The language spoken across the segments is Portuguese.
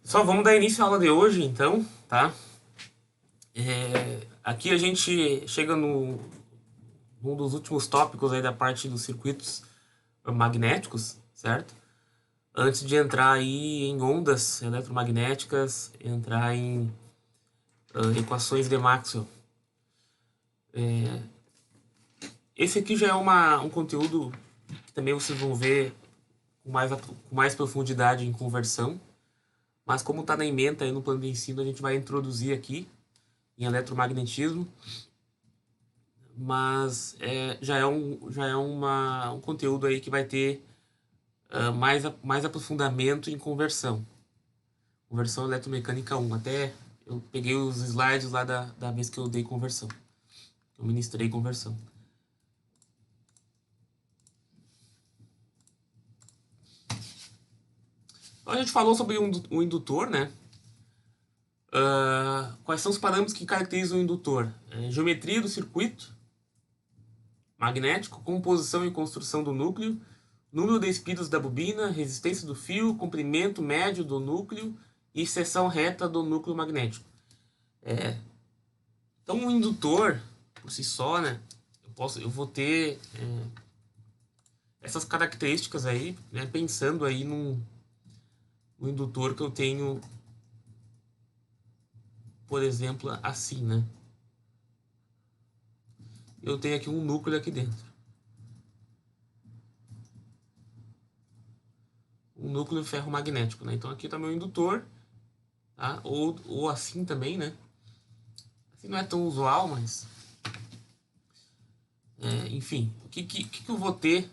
Só vamos dar início à aula de hoje, então, tá? Aqui a gente chega no um dos últimos tópicos aí da parte dos circuitos magnéticos, certo? Antes de entrar aí em ondas eletromagnéticas, entrar em equações de Maxwell. Esse aqui já é um conteúdo que também vocês vão ver com mais profundidade em conversão, mas como está na ementa aí no plano de ensino, a gente vai introduzir aqui em eletromagnetismo, mas já é um conteúdo aí que vai ter mais aprofundamento em conversão eletromecânica 1. Até eu peguei os slides lá da vez que eu dei conversão, que eu ministrei conversão. Então a gente falou sobre o indutor, né? Quais são os parâmetros que caracterizam o indutor? Geometria do circuito magnético, composição e construção do núcleo, número de espiras da bobina, resistência do fio, comprimento médio do núcleo e seção reta do núcleo magnético. Então, o indutor, por si só, né, eu vou ter essas características aí, né, pensando aí no indutor que eu tenho, por exemplo, assim, né? Eu tenho aqui um núcleo aqui dentro. Um núcleo ferromagnético, né? Então aqui está meu indutor, tá? Ou assim também, né? Assim não é tão usual, mas enfim, o que eu vou ter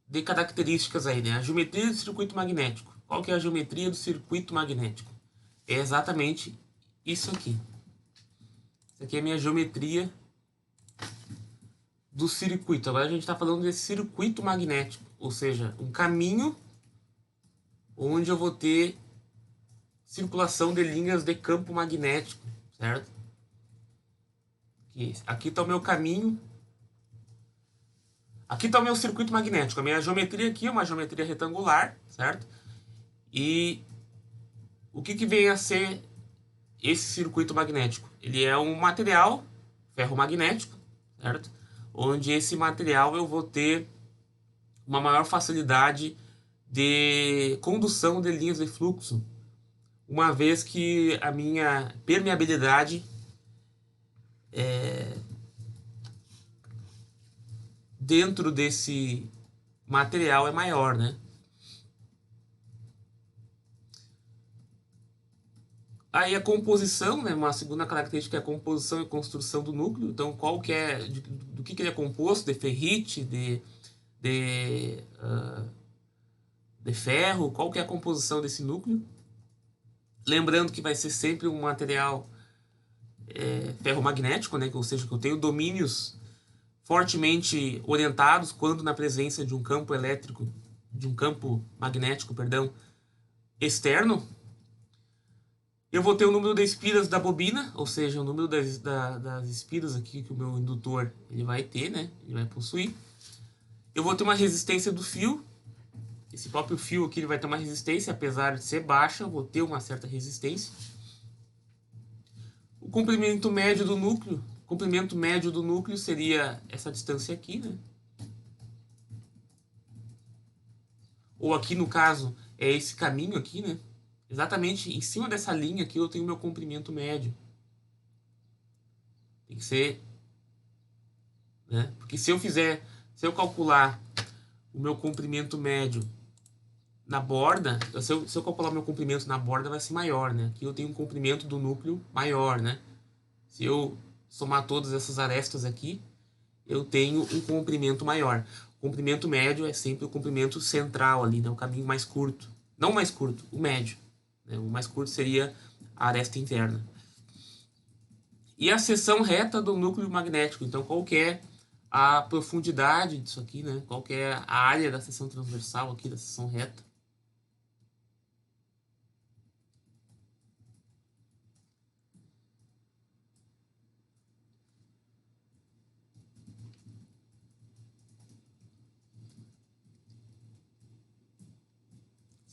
de características aí, né? A geometria do circuito magnético. Qual que é a geometria do circuito magnético? É exatamente isso aqui. Isso aqui é a minha geometria do circuito. Agora a gente está falando desse circuito magnético, ou seja, um caminho onde eu vou ter circulação de linhas de campo magnético, certo? Aqui está o meu caminho. Aqui está o meu circuito magnético. A minha geometria aqui é uma geometria retangular, certo? E o que vem a ser esse circuito magnético? Ele é um material ferromagnético, certo? Onde esse material eu vou ter uma maior facilidade de condução de linhas de fluxo, uma vez que a minha permeabilidade dentro desse material é maior, né? Aí a composição, né? Uma segunda característica é a composição e construção do núcleo. Então, qual que é, do que ele é composto? De ferrite, de ferro? Qual que é a composição desse núcleo? Lembrando que vai ser sempre um material ferromagnético, né? Ou seja, que eu tenho domínios fortemente orientados quando na presença de um campo elétrico, de um campo magnético, perdão, externo. Eu vou ter o número de espiras da bobina, ou seja, o número das espiras aqui que o meu indutor ele vai ter, né? Ele vai possuir. Eu vou ter uma resistência do fio. Esse próprio fio aqui ele vai ter uma resistência, apesar de ser baixa, eu vou ter uma certa resistência. O comprimento médio do núcleo. O comprimento médio do núcleo seria essa distância aqui, né? Ou aqui no caso é esse caminho aqui, né? Exatamente em cima dessa linha aqui eu tenho meu comprimento médio. Tem que ser, né? Porque se eu calcular o meu comprimento médio na borda, se eu calcular o meu comprimento na borda vai ser maior, né? Aqui eu tenho um comprimento do núcleo maior, né? Se eu somar todas essas arestas aqui, eu tenho um comprimento maior. O comprimento médio é sempre o comprimento central ali, né? O caminho mais curto. Não o mais curto, o médio. Né? O mais curto seria a aresta interna. E a seção reta do núcleo magnético. Então, qual que é a profundidade disso aqui, né? Qual que é a área da seção transversal aqui, da seção reta.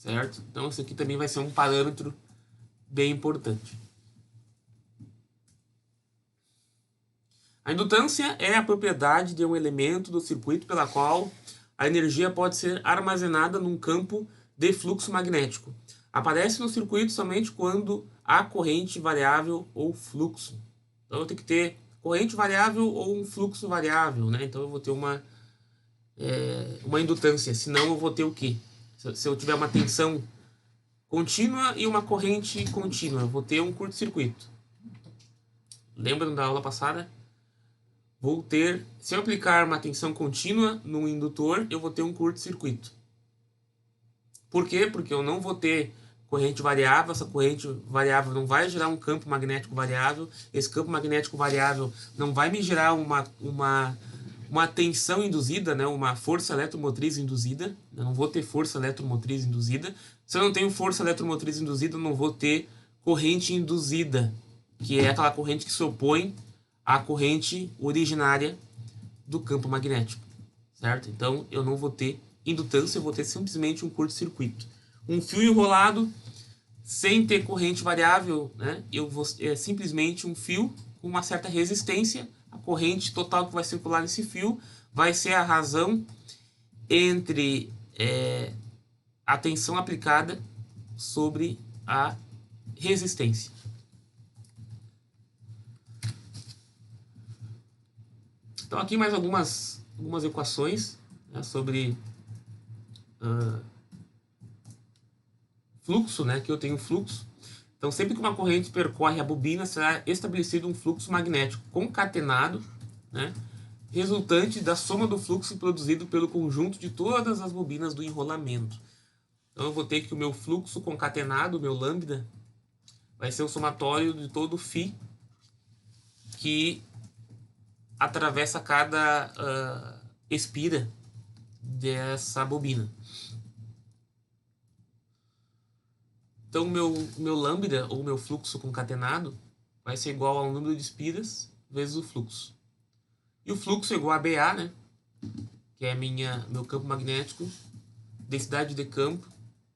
certo? Então isso aqui também vai ser um parâmetro bem importante. A indutância é a propriedade de um elemento do circuito pela qual a energia pode ser armazenada num campo de fluxo magnético. Aparece no circuito somente quando há corrente variável ou fluxo. Então eu tenho que ter corrente variável ou um fluxo variável, né? Então eu vou ter uma indutância, senão eu vou ter o quê? Se eu tiver uma tensão contínua e uma corrente contínua, eu vou ter um curto-circuito. Lembram da aula passada? Vou ter, se eu aplicar uma tensão contínua no indutor, eu vou ter um curto-circuito. Por quê? Porque eu não vou ter corrente variável, essa corrente variável não vai gerar um campo magnético variável, esse campo magnético variável não vai me gerar uma tensão induzida, né? Uma força eletromotriz induzida, eu não vou ter força eletromotriz induzida. Se eu não tenho força eletromotriz induzida, eu não vou ter corrente induzida, que é aquela corrente que se opõe à corrente originária do campo magnético, certo? Então eu não vou ter indutância, eu vou ter simplesmente um curto-circuito. Um fio enrolado sem ter corrente variável, né? É simplesmente um fio com uma certa resistência. A corrente total que vai circular nesse fio vai ser a razão entre a tensão aplicada sobre a resistência. Então aqui mais algumas equações, né, sobre fluxo, né? Que eu tenho fluxo. Então sempre que uma corrente percorre a bobina, será estabelecido um fluxo magnético concatenado, né, resultante da soma do fluxo produzido pelo conjunto de todas as bobinas do enrolamento. Então eu vou ter que o meu fluxo concatenado, o meu lambda, vai ser o somatório de todo o φ que atravessa cada espira dessa bobina. Então, meu lambda, ou meu fluxo concatenado, vai ser igual ao número de espiras vezes o fluxo. E o fluxo é igual a BA, né? Que é meu campo magnético, densidade de campo.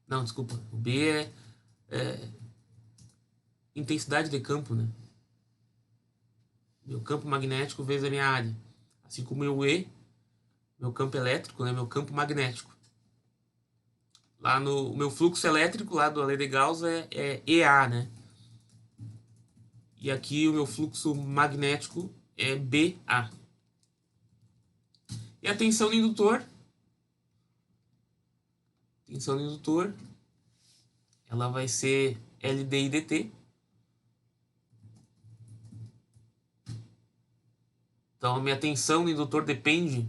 Não, desculpa. O B é intensidade de campo, né? Meu campo magnético vezes a minha área. Assim como o E, meu campo elétrico, né? Meu campo magnético. Lá no meu fluxo elétrico, lá da lei de Gauss, é EA, né? E aqui o meu fluxo magnético é BA. E a tensão do indutor? Tensão do indutor, ela vai ser LDI dt. Então a minha tensão no indutor depende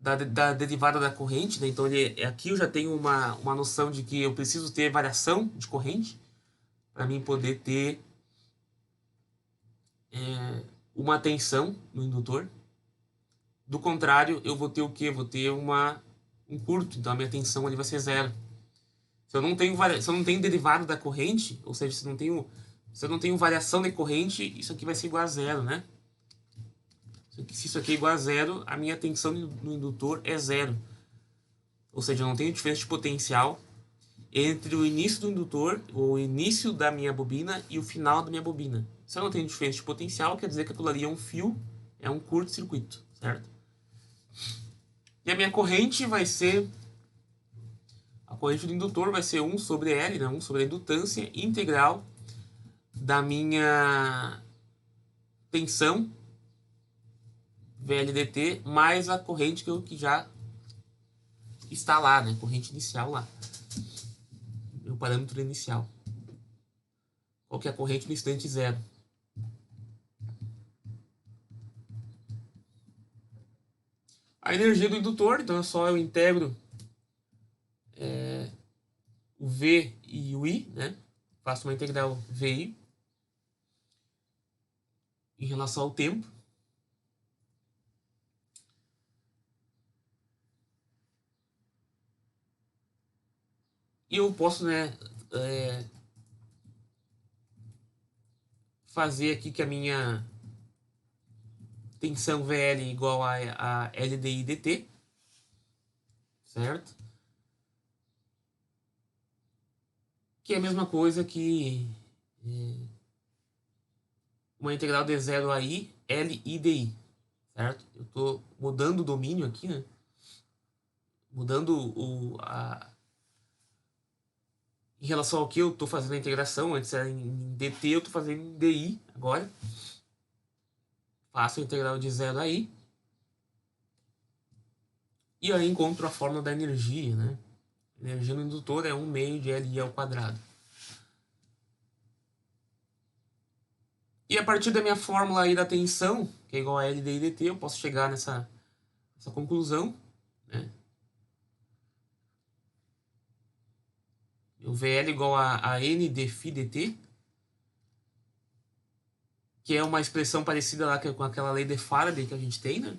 da derivada da corrente, né? Então aqui eu já tenho uma noção de que eu preciso ter variação de corrente para mim poder ter uma tensão no indutor. Do contrário, eu vou ter o quê? Vou ter um curto, então a minha tensão ali vai ser zero. Se eu não tenho derivada da corrente, ou seja, se eu não tenho variação de corrente, isso aqui vai ser igual a zero, né? Se isso aqui é igual a zero, a minha tensão no indutor é zero. Ou seja, eu não tenho diferença de potencial entre o início do indutor, ou o início da minha bobina, e o final da minha bobina. Se eu não tenho diferença de potencial, quer dizer que aquilo ali é um fio, é um curto-circuito, certo? E a minha corrente vai ser... A corrente do indutor vai ser 1 sobre L, né? 1 sobre a indutância integral da minha tensão VLDT mais a corrente que já está lá, né? Corrente inicial lá. Meu parâmetro inicial. Qual que é a corrente no instante zero? A energia do indutor, então é só eu integro o V e o I, né? Faço uma integral VI em relação ao tempo. E eu posso, né, fazer aqui que a minha tensão VL é igual a LDI dt, certo? que é a mesma coisa que uma integral de 0 a i, L, I, DI, certo? Eu estou mudando o domínio aqui, né? Mudando em relação ao que eu estou fazendo a integração, antes era em dt, eu estou fazendo em di agora. Faço a integral de 0 a i. E aí encontro a fórmula da energia, né? A energia no indutor é 1 meio de Li ao quadrado. E a partir da minha fórmula aí da tensão, que é igual a L di dt, eu posso chegar nessa conclusão, né? O VL igual a N dφ dt, que é uma expressão parecida lá com aquela lei de Faraday que a gente tem, né?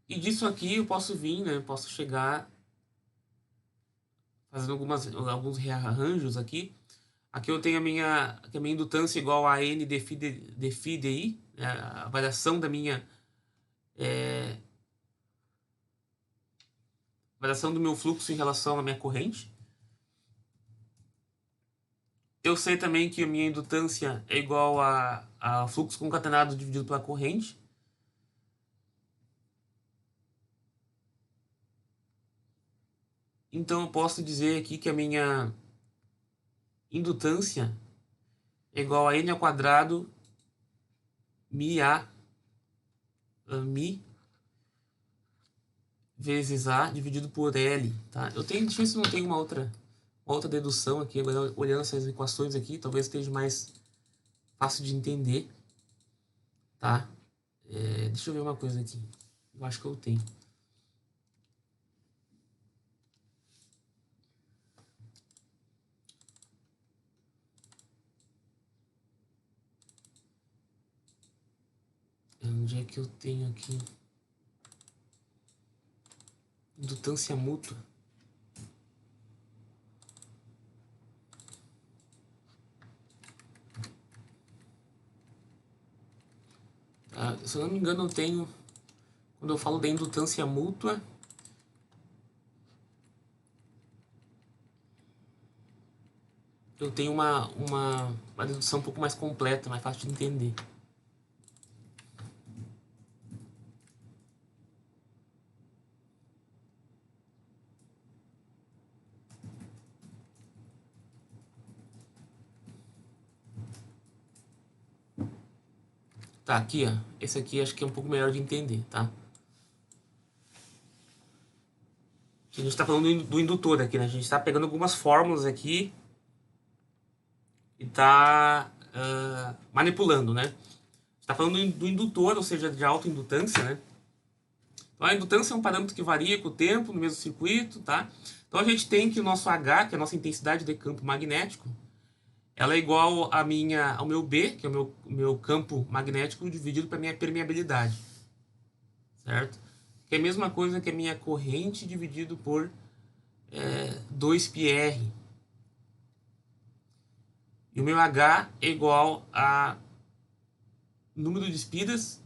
E disso aqui eu posso vir, né? Posso chegar fazendo alguns rearranjos aqui. Aqui eu tenho a minha indutância igual a N dφ di, né? A variação da minha variação do meu fluxo em relação à minha corrente. Eu sei também que a minha indutância é igual a fluxo concatenado dividido pela corrente. Então eu posso dizer aqui que a minha indutância é igual a N ao quadrado mi vezes A dividido por L, tá? Deixa eu ver se não tem uma outra dedução aqui, agora olhando essas equações aqui, talvez esteja mais fácil de entender, tá? Deixa eu ver uma coisa aqui, eu acho que eu tenho. Onde é que eu tenho aqui? Indutância mútua. Se eu não me engano, eu tenho, quando eu falo da indutância mútua, eu tenho uma dedução um pouco mais completa, mais fácil de entender. Tá, aqui, ó. Esse aqui acho que é um pouco melhor de entender, tá? A gente tá falando do indutor aqui, né? A gente tá pegando algumas fórmulas aqui e tá manipulando, né? A gente tá falando do indutor, ou seja, de autoindutância, né? Então a indutância é um parâmetro que varia com o tempo no mesmo circuito, tá? Então a gente tem que o nosso H, que é a nossa intensidade de campo magnético, ela é igual ao meu B, que é o meu campo magnético, dividido para minha permeabilidade, certo? Que é a mesma coisa que a minha corrente dividido por 2πr. E o meu H é igual a número de espiras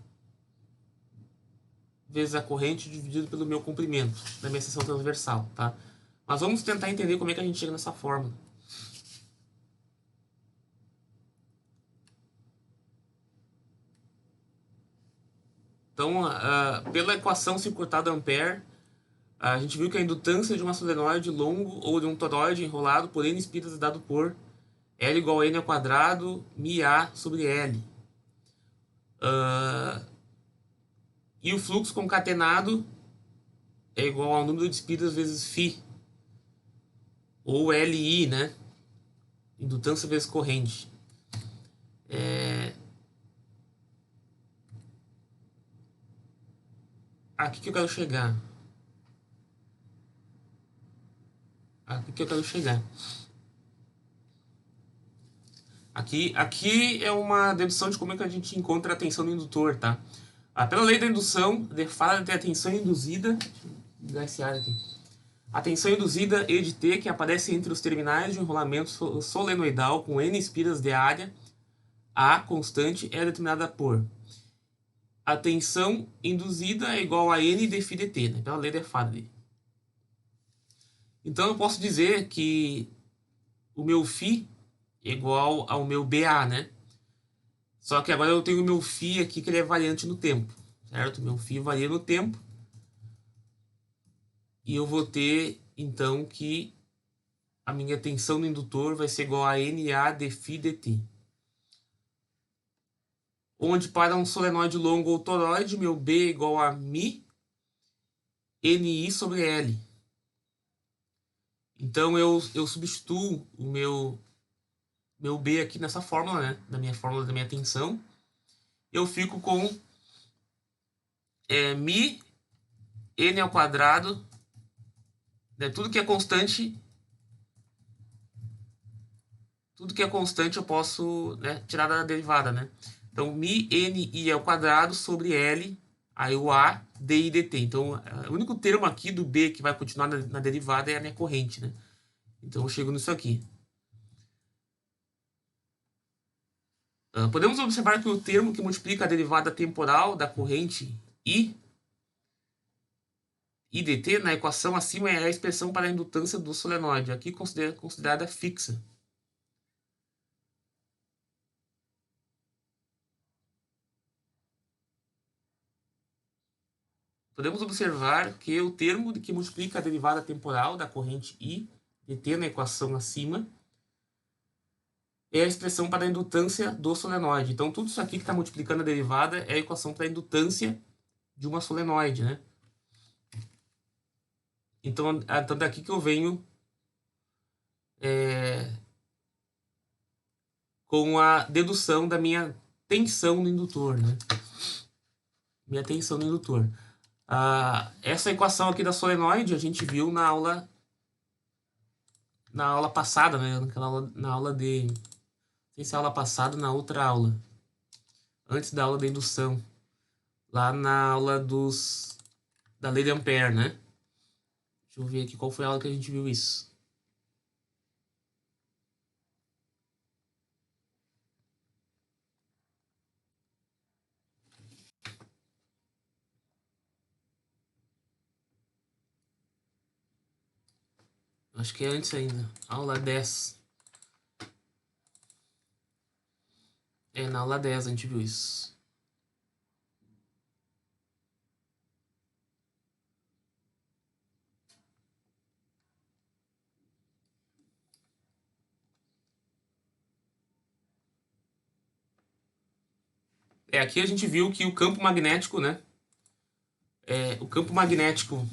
vezes a corrente dividido pelo meu comprimento da minha seção transversal, tá? Mas vamos tentar entender como é que a gente chega nessa fórmula. Então, pela equação circuitada Ampère, a gente viu que a indutância de uma solenoide longo ou de um toroide enrolado por N espiras é dado por L igual a N ao quadrado mi A sobre L. E o fluxo concatenado é igual ao número de espiras vezes φ, ou Li, né? Indutância vezes corrente. Aqui que eu quero chegar. Aqui é uma dedução de como é que a gente encontra a tensão do indutor, tá? Pela lei da indução, de Faraday tem a tensão induzida. Deixa eu ligar esse ar aqui. A tensão induzida E de T, que aparece entre os terminais de um enrolamento solenoidal com N espiras de área A constante, é determinada por a tensão induzida é igual a N dφ dt, né? Pela lei de Faraday. Então eu posso dizer que o meu φ é igual ao meu BA, né? Só que agora eu tenho o meu φ aqui que ele é variante no tempo, certo? Meu φ varia no tempo. E eu vou ter, então, que a minha tensão no indutor vai ser igual a NA dφ dt. Onde para um solenoide longo ou toroide, meu B é igual a μ NI sobre L. Então eu substituo o meu B aqui nessa fórmula, né? Da minha fórmula da minha tensão. Eu fico com μ N ao quadrado, né? Tudo que é constante eu posso, né, tirar da derivada, né? Então, μ NI ao quadrado sobre L, aí o A, DI dt. Então, o único termo aqui do B que vai continuar na derivada é a minha corrente, né? Então, eu chego nisso aqui. Podemos observar que o termo que multiplica a derivada temporal da corrente I dt na equação acima é a expressão para a indutância do solenoide, aqui considerada fixa. Podemos observar que o termo que multiplica a derivada temporal da corrente I dt na equação acima é a expressão para a indutância do solenoide. Então, tudo isso aqui que está multiplicando a derivada é a equação para a indutância de uma solenoide, né? Então, daqui que eu venho com a dedução da minha tensão no indutor, né? Minha tensão no indutor. Essa equação aqui da solenoide a gente viu na aula passada, né? Na aula de... Não sei se é a aula passada, na outra aula. Antes da aula da indução. Lá na aula da lei de Ampère, né? Deixa eu ver aqui qual foi a aula que a gente viu isso. Acho que é antes ainda. Aula 10. Na aula 10 a gente viu isso. Aqui a gente viu que o campo magnético, né? O campo magnético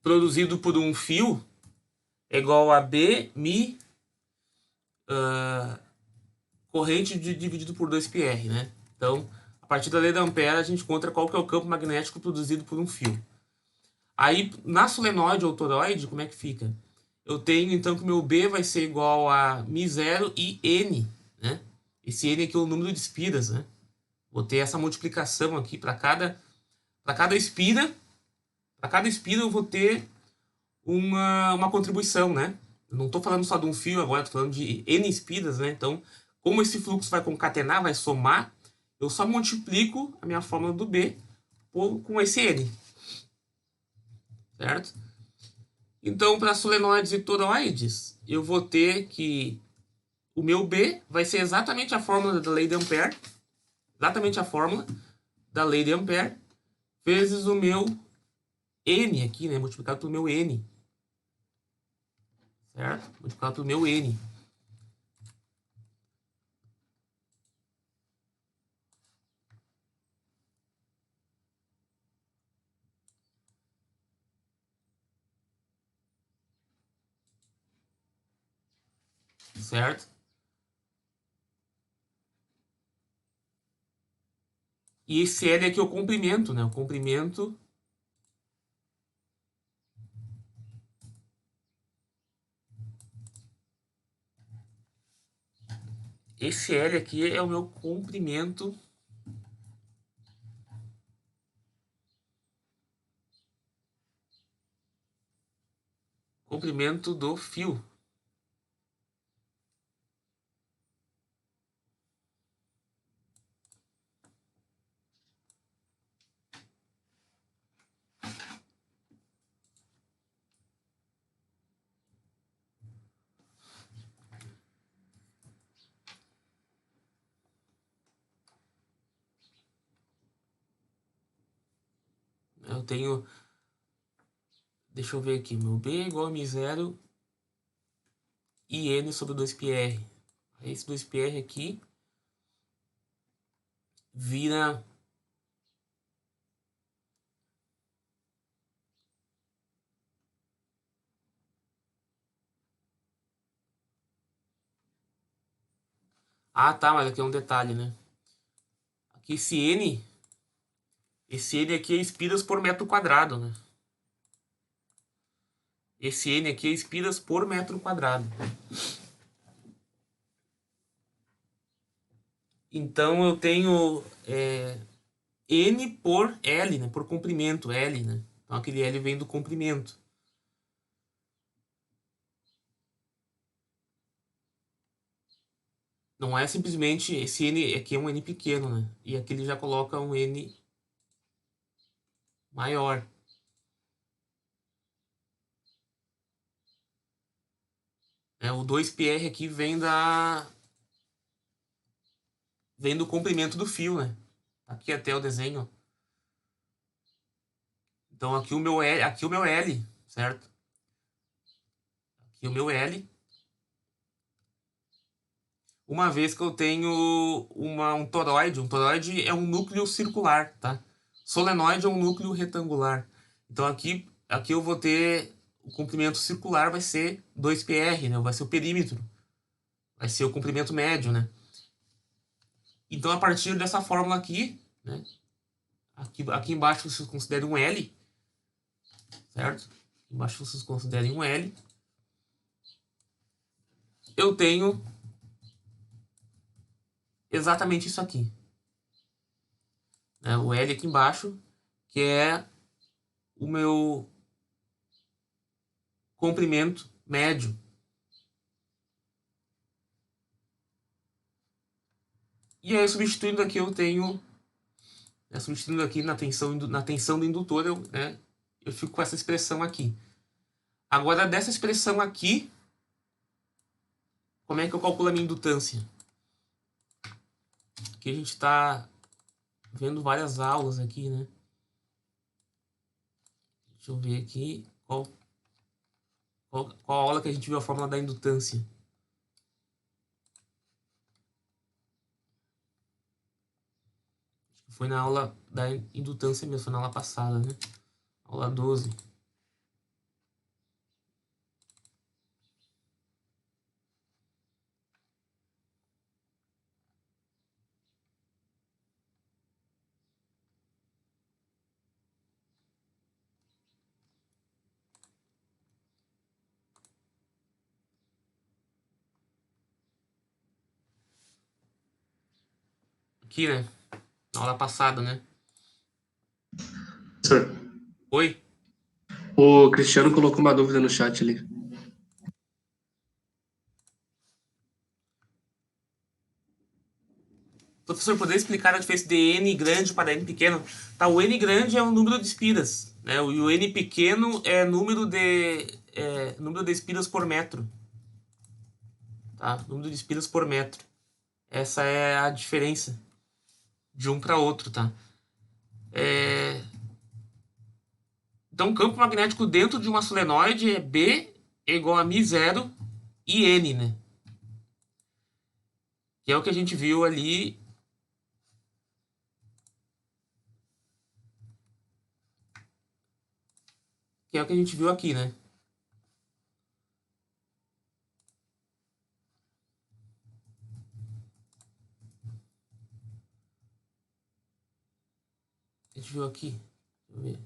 produzido por um fio é igual a B, μ, corrente dividido por 2πr, né? Então, a partir da lei de Ampère, a gente encontra qual que é o campo magnético produzido por um fio. Aí, na solenoide ou toroide, como é que fica? Eu tenho, então, que o meu B vai ser igual a μ0 e N, né? Esse N aqui é o número de espiras, né? Vou ter essa multiplicação aqui para cada espira. Para cada espira eu vou ter uma contribuição, né? Eu não estou falando só de um fio agora, estou falando de N espiras, né? Então, como esse fluxo vai concatenar, vai somar, eu só multiplico a minha fórmula do B com esse N. Certo? Então, para solenoides e toroides, eu vou ter que o meu B vai ser exatamente a fórmula da lei de Ampère, exatamente a fórmula da lei de Ampère, vezes o meu N aqui, né? Multiplicado pelo meu N. Certo? Multiplicado pelo meu N. Certo? E esse L aqui é o comprimento, né? O comprimento esse L aqui é o meu comprimento do fio. Eu tenho... Deixa eu ver aqui. Meu B é igual a M0 e N sobre 2πr. Esse 2πr aqui vira... Ah, tá, mas aqui é um detalhe, né? Aqui esse N aqui é espiras por metro quadrado, né? Esse N aqui é espiras por metro quadrado. Então eu tenho N por L, né? Por comprimento, L, né? Então aquele L vem do comprimento. Não é simplesmente esse N aqui é um N pequeno, né? E aqui ele já coloca um N maior. O 2πr aqui vem do comprimento do fio, né? Aqui até o desenho. Então aqui o meu L, certo? Aqui o meu L. Uma vez que eu tenho um toroide. Um toroide é um núcleo circular, tá? Solenoide é um núcleo retangular. Então aqui eu vou ter o comprimento circular vai ser 2πr, né? Vai ser o perímetro. Vai ser o comprimento médio, né? Então a partir dessa fórmula aqui, né? Aqui embaixo vocês consideram um L, certo? Aqui embaixo vocês considerem um L. Eu tenho exatamente isso aqui. O L aqui embaixo, que é o meu comprimento médio. E aí, substituindo aqui, eu tenho... substituindo aqui na tensão do indutor, eu fico com essa expressão aqui. Agora, dessa expressão aqui, como é que eu calculo a minha indutância? Aqui a gente está vendo várias aulas aqui, né? Deixa eu ver aqui qual aula que a gente viu a fórmula da indutância. Acho que foi na aula da indutância mesmo, foi na aula passada, né? Aula 12. Aqui, né? Na aula passada, né? Professor, Oi? o Cristiano colocou uma dúvida no chat ali. Professor, poderia explicar a diferença de N grande para N pequeno? Tá, o N grande é o número de espiras, né? E o N pequeno é número de espiras por metro. Tá? Número de espiras por metro. Essa é a diferença de um para outro, tá? Então, o campo magnético dentro de uma solenoide é B igual a μ0 e N, né? Que é o que a gente viu ali. Que é o que a gente viu aqui, né? A gente viu aqui. Deixa eu ver.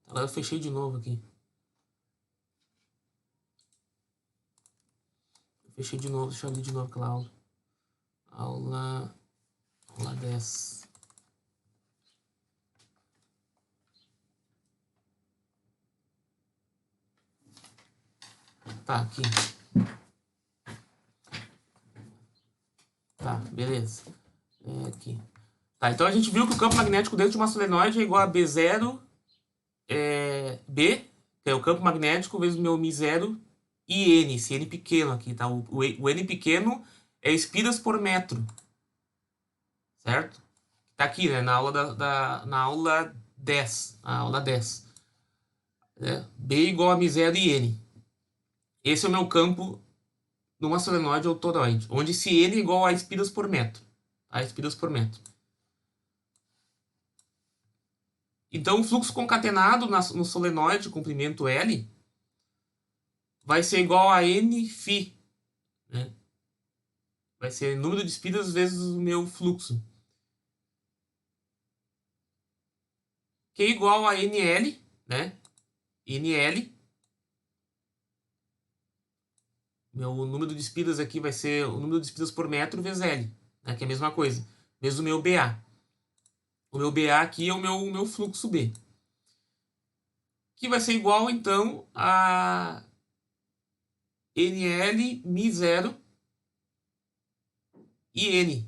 Agora eu fechei de novo aqui. Fechei de novo, deixa eu abrir de novo aquela aula. Aula 10. Tá, aqui. Tá, beleza. Aqui. Tá, então a gente viu que o campo magnético dentro de uma solenoide é igual a B0, B que é o campo magnético vezes o meu μ0 e N, esse N pequeno aqui, tá? O N pequeno é espiras por metro, certo? Tá aqui, né? Na aula, na aula 10. Na aula 10. Né? B igual a μ0 e N. Esse é o meu campo numa solenoide ou toroide, onde esse N é igual a espiras por metro. Tá? Espiras por metro. Então, o fluxo concatenado no solenoide, comprimento L, vai ser igual a Nφ, né? Vai ser número de espiras vezes o meu fluxo. Que é igual a NL, né? NL. Meu número de espiras aqui vai ser o número de espiras por metro vezes L, né? Que é a mesma coisa. Vezes o meu BA. O meu BA aqui é o meu fluxo B. Que vai ser igual, então, a NL μ0 e N.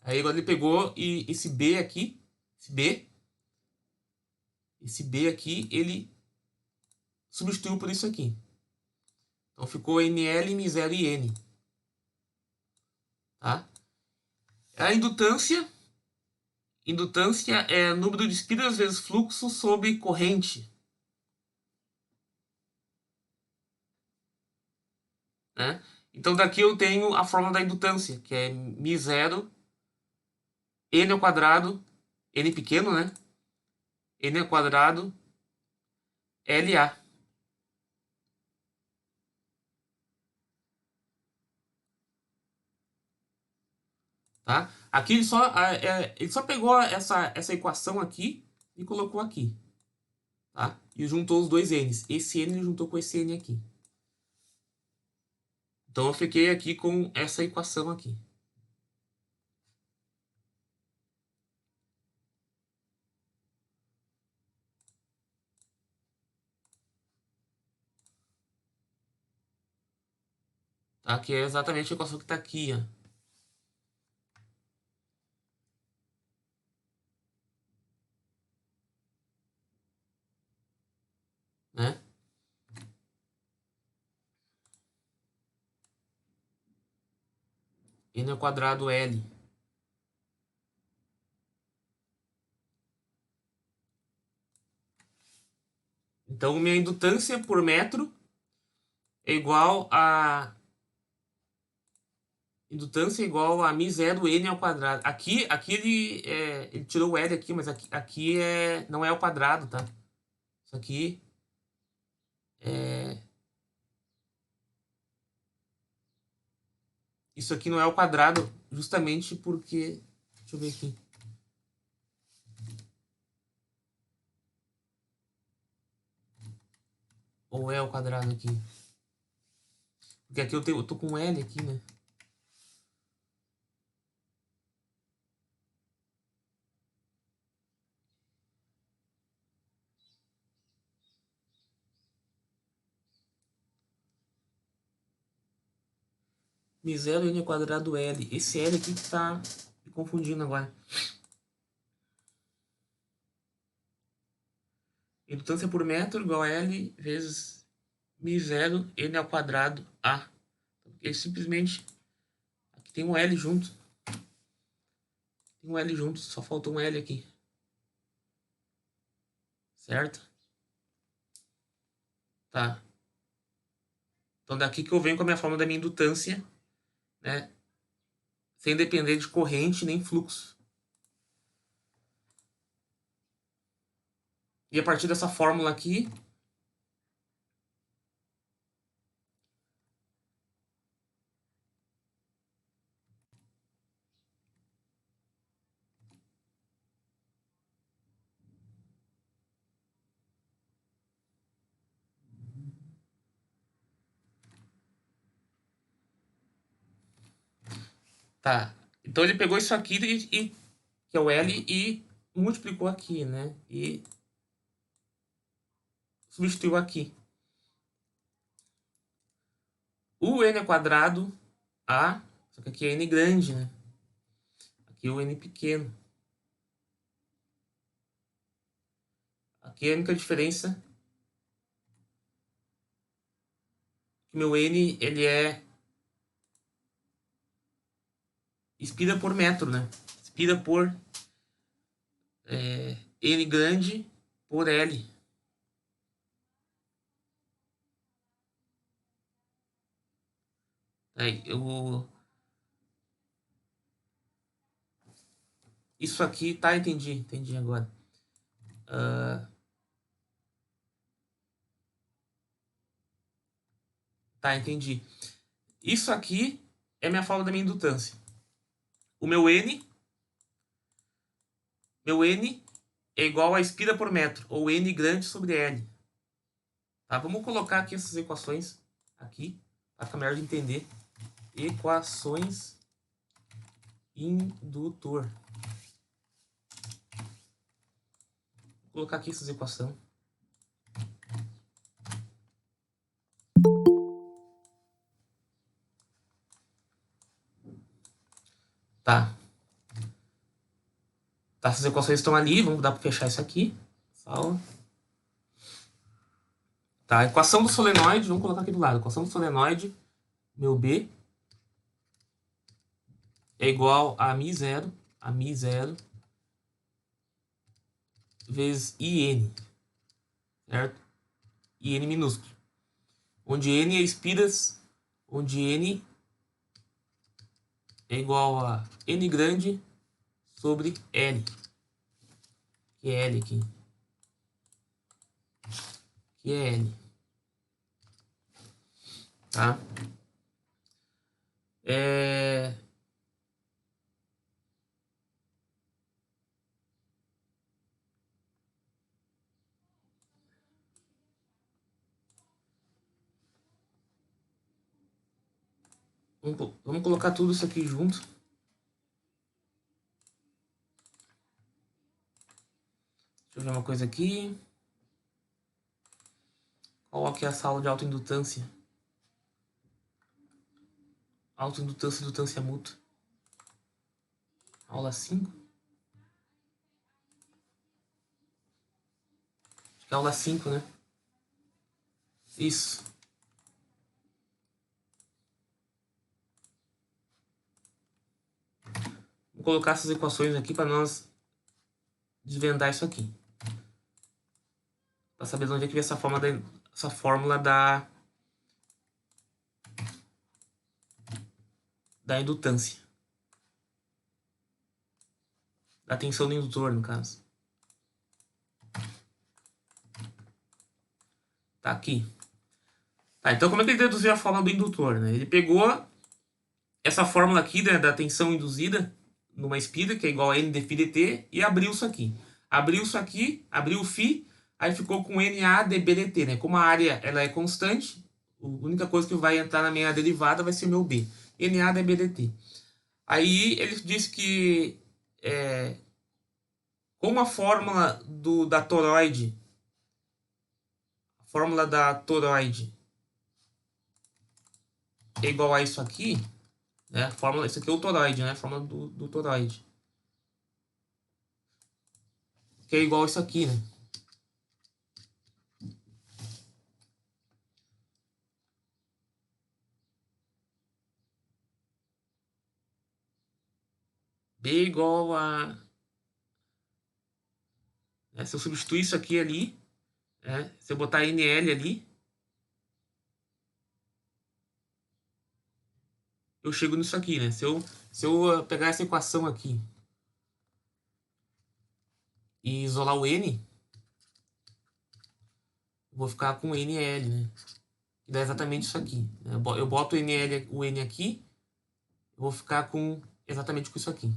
Aí agora ele pegou e esse B aqui, esse B aqui, ele substituiu por isso aqui. Então ficou NL μ0 e N. Tá? A indutância é número de espiras vezes fluxo sobre corrente. Né? Então daqui eu tenho a fórmula da indutância, que é μ0, N ao quadrado, N pequeno, né? N ao quadrado, LA. Tá? Aqui ele só pegou essa equação aqui e colocou aqui. Tá? E juntou os dois N's. Esse N ele juntou com esse N aqui. Então eu fiquei aqui com essa equação aqui. Tá? Que é exatamente a equação que está aqui. Ó. Né? N ao quadrado L. Então minha indutância por metro é igual a indutância é igual a μ0 N ao quadrado. Aqui ele tirou o L aqui, mas aqui não é ao quadrado, tá? Isso aqui é... Isso aqui não é ao quadrado, justamente porque... Deixa eu ver aqui. Ou é ao quadrado aqui? Porque aqui eu tô com L aqui, né? μ0 N ao quadrado L. Esse L aqui que tá me confundindo agora. Indutância por metro igual a L vezes μ0 N ao quadrado A. Porque simplesmente... Aqui tem um L junto. Tem um L junto, só faltou um L aqui. Certo? Tá. Então daqui que eu venho com a minha fórmula da minha indutância, né? Sem depender de corrente nem fluxo. E a partir dessa fórmula aqui, tá. Então ele pegou isso aqui que é o L e multiplicou aqui, né? E substituiu aqui. O N ao quadrado A, só que aqui é N grande, né? Aqui é o N pequeno. Aqui a única diferença meu N, ele é espida por metro, né? Espida por N grande por L. Aí, isso aqui, tá, entendi agora. Tá, entendi. Isso aqui é minha fórmula da minha indutância. O meu N é igual a espida por metro, ou N grande sobre L. Tá, vamos colocar aqui essas equações aqui, para ficar melhor de entender. Equações indutor. Vou colocar aqui essas equações. Tá. Tá, essas equações estão ali, vamos dar para fechar isso aqui. Salva. Tá, a equação do solenoide, vamos colocar aqui do lado. A equação do solenoide, meu B, é igual a μ0 vezes IN, certo? IN minúsculo. Onde N é espiras, onde N é igual a N grande sobre L. Que é L aqui. Que é L. Tá? Vamos colocar tudo isso aqui junto. Deixa eu ver uma coisa aqui. Qual aqui é essa aula de autoindutância? Autoindutância e indutância mútua. Aula 5. Acho que é aula 5, né? Isso. Vou colocar essas equações aqui para nós desvendar isso aqui. Para saber de onde é que vem essa fórmula da indutância. Da tensão do indutor, no caso. Tá aqui. Tá, então como é que ele deduziu a fórmula do indutor, né? Ele pegou essa fórmula aqui, né, da tensão induzida numa espida, que é igual a N dφ dt, e abriu isso aqui. Abriu isso aqui, abriu o φ, aí ficou com NA dB dt, né? Como a área ela é constante, a única coisa que vai entrar na minha derivada vai ser o meu B. NA dB dt. Aí ele disse que como a fórmula da toroide, é igual a isso aqui, né? Isso aqui é o toroide, né? A fórmula do toroide. Que é igual a isso aqui, né? B igual a... Se eu substituir isso aqui ali, se eu botar NL ali, eu chego nisso aqui, né? Se eu pegar essa equação aqui e isolar o N, eu vou ficar com NL, né? Que dá exatamente isso aqui. Eu boto o N aqui, eu vou ficar com exatamente com isso aqui.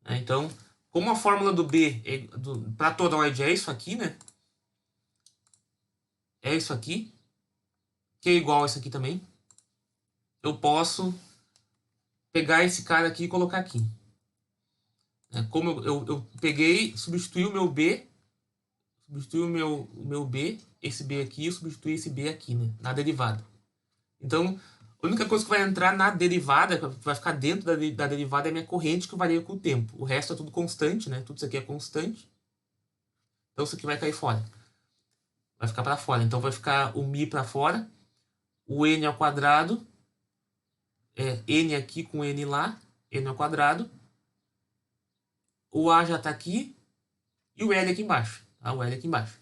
Então, como a fórmula do B para toroide é isso aqui, né? É isso aqui, que é igual a isso aqui também. Eu posso pegar esse cara aqui e colocar aqui. Como eu peguei, substituí o meu B, substituí o meu B, esse B aqui, eu substituí esse B aqui, né? Na derivada. Então, a única coisa que vai entrar na derivada, que vai ficar dentro da derivada, é a minha corrente, que varia com o tempo. O resto é tudo constante, né? Tudo isso aqui é constante. Então, isso aqui vai cair fora. Vai ficar para fora. Então vai ficar o mi para fora. O n ao quadrado. N aqui com n lá. N ao quadrado. O a já está aqui. E o L aqui embaixo. Tá? O L aqui embaixo.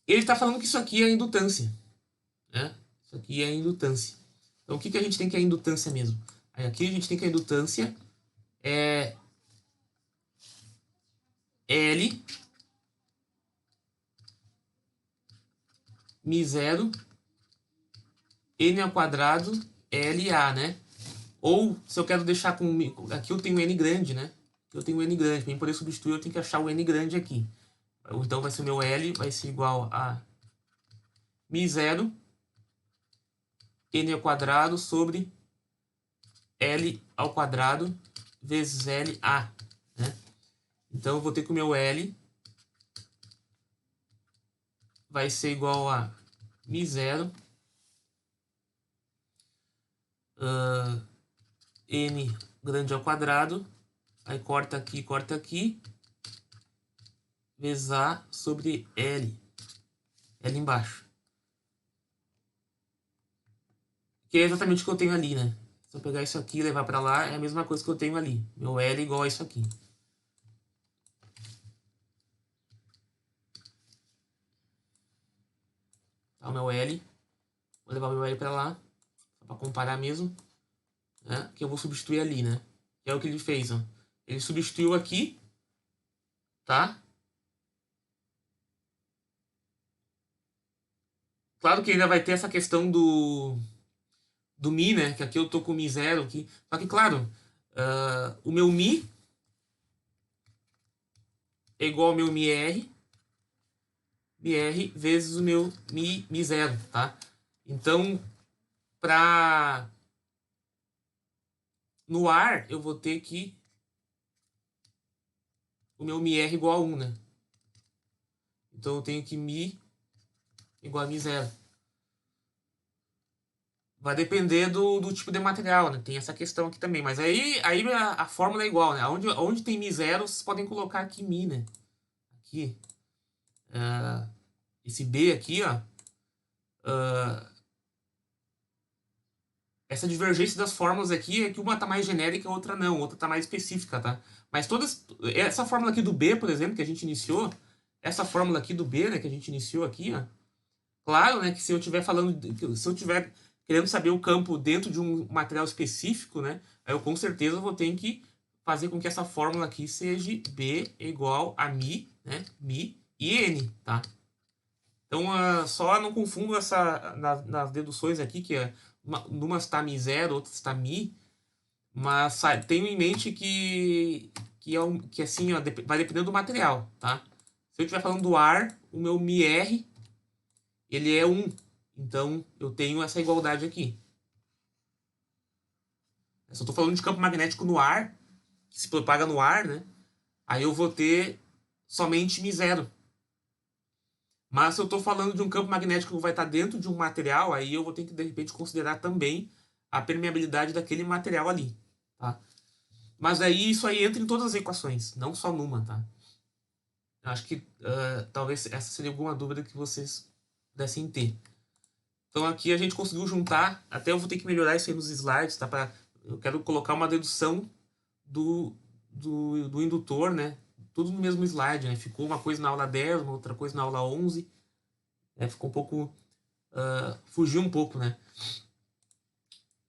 Ele está falando que isso aqui é a indutância. Né? Isso aqui é a indutância. Então o que a gente tem que é a indutância mesmo? Aí, aqui a gente tem que a indutância é L mi zero n ao quadrado LA, né? Ou se eu quero deixar com... Aqui eu tenho n grande, né? Aqui eu tenho n grande. Para poder substituir eu tenho que achar o n grande aqui. Então vai ser o meu L, vai ser igual a mi zero n ao quadrado sobre L ao quadrado vezes LA, né? Então eu vou ter que o meu L vai ser igual a mi zero n grande ao quadrado, aí corta aqui, vezes A sobre L embaixo. Que é exatamente o que eu tenho ali, né? Se eu pegar isso aqui e levar para lá, é a mesma coisa que eu tenho ali. Meu L é igual a isso aqui. Tá, o meu L. Vou levar o meu L para lá, só para comparar mesmo. Né? Que eu vou substituir ali, né? Que é o que ele fez, ó. Ele substituiu aqui, tá? Claro que ainda vai ter essa questão do Mi, né? Que aqui eu tô com Mi zero aqui. Só que, claro, o meu Mi é igual ao meu Mi R vezes o meu Mi zero, tá? Então, no ar, eu vou ter que o meu Mi R igual a 1, né? Então, eu tenho que Mi igual a Mi zero. Vai depender do tipo de material, né? Tem essa questão aqui também. Mas aí a fórmula é igual, né? Onde tem Mi zero, vocês podem colocar aqui Mi, né? Aqui. Esse B aqui, ó. Essa divergência das fórmulas aqui é que uma tá mais genérica e a outra não. A outra tá mais específica, tá? Mas todas... Essa fórmula aqui do B, por exemplo, que a gente iniciou. Essa fórmula aqui do B, né? Que a gente iniciou aqui, ó. Claro, né? Que se eu estiver falando... Se eu estiver querendo saber o campo dentro de um material específico, né? Aí eu com certeza vou ter que fazer com que essa fórmula aqui seja B igual a Mi, né? Mi e N, tá? Então, só não confundo nas deduções aqui, que numa está Mi zero, outra está Mi, mas tenho em mente que assim, ó, vai dependendo do material, tá? Se eu estiver falando do ar, o meu Mi R, ele é 1. Então, eu tenho essa igualdade aqui. Se eu estou falando de campo magnético no ar, que se propaga no ar, né? Aí eu vou ter somente Mi zero. Mas se eu estou falando de um campo magnético que vai estar dentro de um material, aí eu vou ter que, de repente, considerar também a permeabilidade daquele material ali, tá? Mas aí isso aí entra em todas as equações, não só numa, tá? Eu acho que talvez essa seria alguma dúvida que vocês pudessem ter. Então aqui a gente conseguiu juntar, até eu vou ter que melhorar isso aí nos slides, tá? Eu quero colocar uma dedução do indutor, né? Tudo no mesmo slide, né? Ficou uma coisa na aula 10, uma outra coisa na aula 11. Ficou um pouco... fugiu um pouco, né?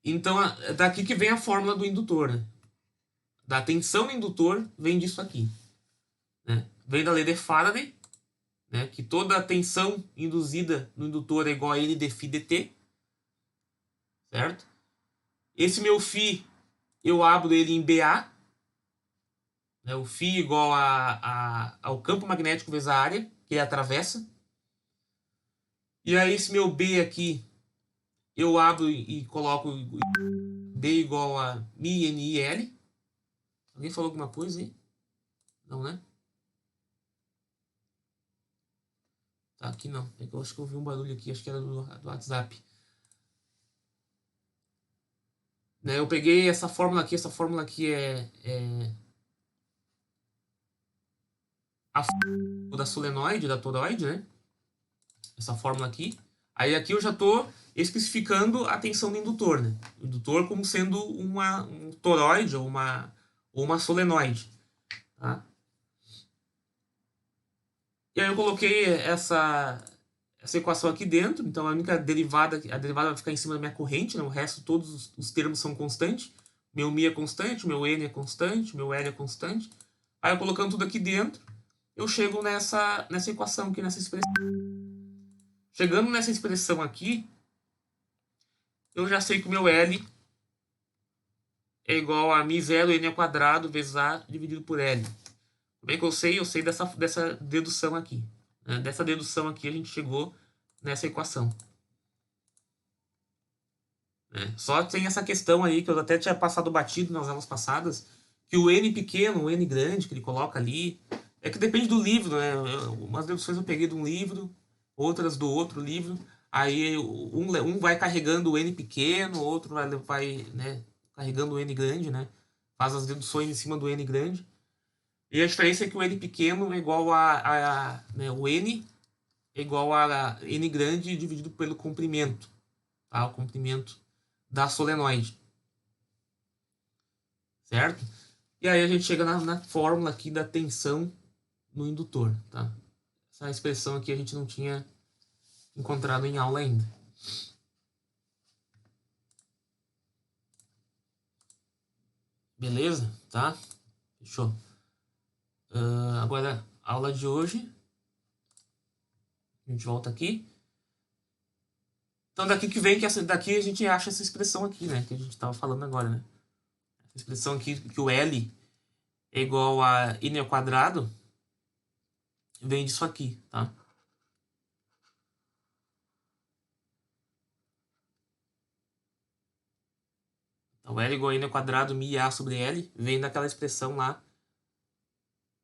Então, daqui que vem a fórmula do indutor, né? Da tensão do indutor vem disso aqui. Né? Vem da lei de Faraday, né? Que toda a tensão induzida no indutor é igual a N dφ dt. Certo? Esse meu φ, eu abro ele em BA. Né? O φ igual ao campo magnético vezes a área, que ele atravessa. E aí esse meu B aqui, eu abro e coloco B igual a μNIL. Alguém falou alguma coisa aí? Não, né? Tá, aqui não. É que eu acho que eu ouvi um barulho aqui, acho que era do WhatsApp. Né, eu peguei essa fórmula aqui é a fórmula da solenoide, da toroide, né? Essa fórmula aqui. Aí aqui eu já estou especificando a tensão do indutor, né? O indutor como sendo um toroide ou uma solenoide, tá? E aí eu coloquei essa equação aqui dentro, então a única derivada vai ficar em cima da minha corrente, né? O resto todos os termos são constantes. Meu μ é constante, meu n é constante, meu l é constante. Aí eu colocando tudo aqui dentro, eu chego nessa equação aqui, nessa expressão. Chegando nessa expressão aqui, eu já sei que o meu L é igual a μ0 n ao quadrado vezes A dividido por L. Como é que eu sei? Eu sei dessa dedução aqui. Né? Dessa dedução aqui a gente chegou nessa equação. Né? Só tem essa questão aí que eu até tinha passado batido nas aulas passadas, que o N pequeno, o N grande que ele coloca ali, é que depende do livro, né? Umas deduções eu peguei de um livro, outras do outro livro. Aí um vai carregando o N pequeno, o outro vai né, carregando o N grande, né? Faz as deduções em cima do N grande. E a diferença é que o N pequeno é igual né, o N é igual a N grande dividido pelo comprimento, tá? O comprimento da solenoide. Certo? E aí a gente chega na fórmula aqui da tensão no indutor, tá? Essa expressão aqui a gente não tinha encontrado em aula ainda. Beleza? Tá? Fechou. Agora, a aula de hoje. A gente volta aqui. Então, daqui que vem, daqui a gente acha essa expressão aqui, né? Que a gente estava falando agora, né? Essa expressão aqui, que o L é igual a n ao quadrado, vem disso aqui, tá? Então, L igual a n ao quadrado, μA sobre L, vem daquela expressão lá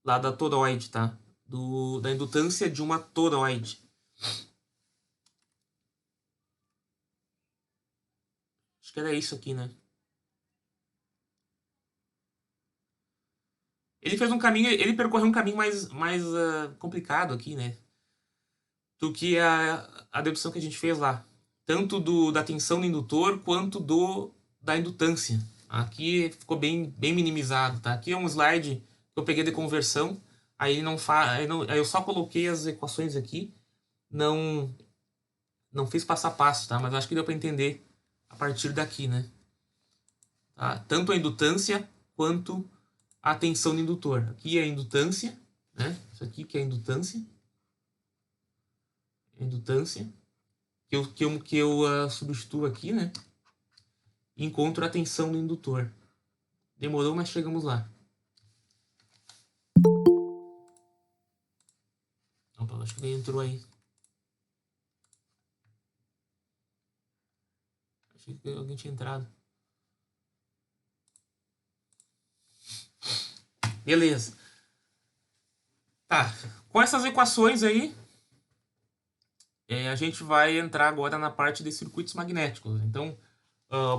da toroide, tá? Da indutância de uma toroide. Acho que era isso aqui, né? Ele fez um caminho, ele percorreu um caminho mais complicado aqui, né? Do que a dedução que a gente fez lá. Tanto da tensão do indutor, quanto da indutância. Aqui ficou bem minimizado, tá? Aqui é um slide que eu peguei de conversão, aí aí eu só coloquei as equações aqui, não fiz passo a passo, tá? Mas acho que deu para entender a partir daqui, né? Tá? Tanto a indutância quanto a tensão do indutor. Aqui é a indutância, né? Isso aqui que é a indutância. Que eu substituo aqui, né? E encontro a tensão do indutor. Demorou, mas chegamos lá. Opa, acho que ele entrou aí. Achei que alguém tinha entrado. Beleza. Tá. Com essas equações aí, a gente vai entrar agora na parte de circuitos magnéticos. Então,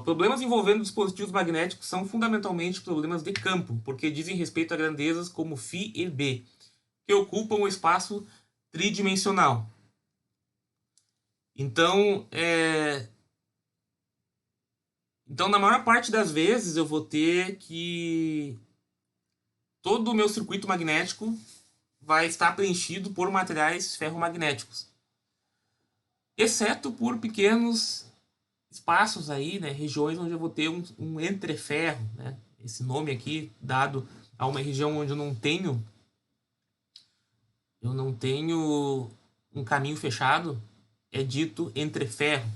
problemas envolvendo dispositivos magnéticos são fundamentalmente problemas de campo, porque dizem respeito a grandezas como φ e b, que ocupam o espaço tridimensional. Então, na maior parte das vezes, eu vou ter que todo o meu circuito magnético vai estar preenchido por materiais ferromagnéticos, exceto por pequenos espaços aí, né, regiões onde eu vou ter um entreferro, né? Esse nome aqui dado a uma região onde eu não tenho um caminho fechado, é dito entreferro.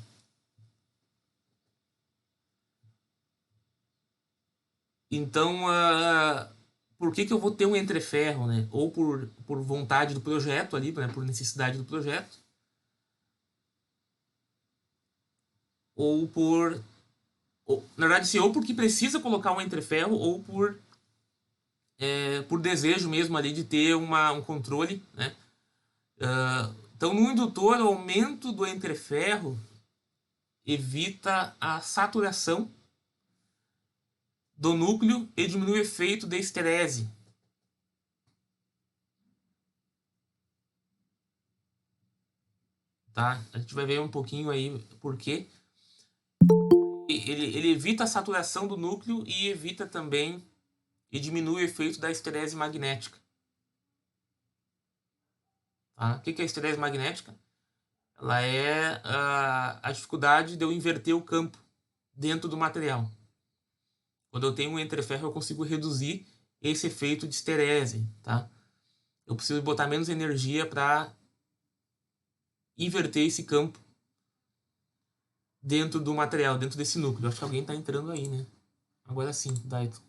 Então, por que eu vou ter um entreferro, né? Ou por vontade do projeto ali, né? Por necessidade do projeto, ou na verdade, sim, ou porque precisa colocar um entreferro, ou por desejo mesmo ali de ter um controle, né? Então, no indutor, o aumento do entreferro evita a saturação do núcleo e diminui o efeito de esterese. tá? A gente vai ver um pouquinho aí por quê. Ele evita a saturação do núcleo e evita também e diminui o efeito da esterese magnética. Tá? O que é a esterese magnética? Ela é a dificuldade de eu inverter o campo dentro do material. Quando eu tenho um entreferro, eu consigo reduzir esse efeito de esterese. Tá? Eu preciso botar menos energia para inverter esse campo dentro do material, dentro desse núcleo. Acho que alguém está entrando aí, né? Agora sim, Daito.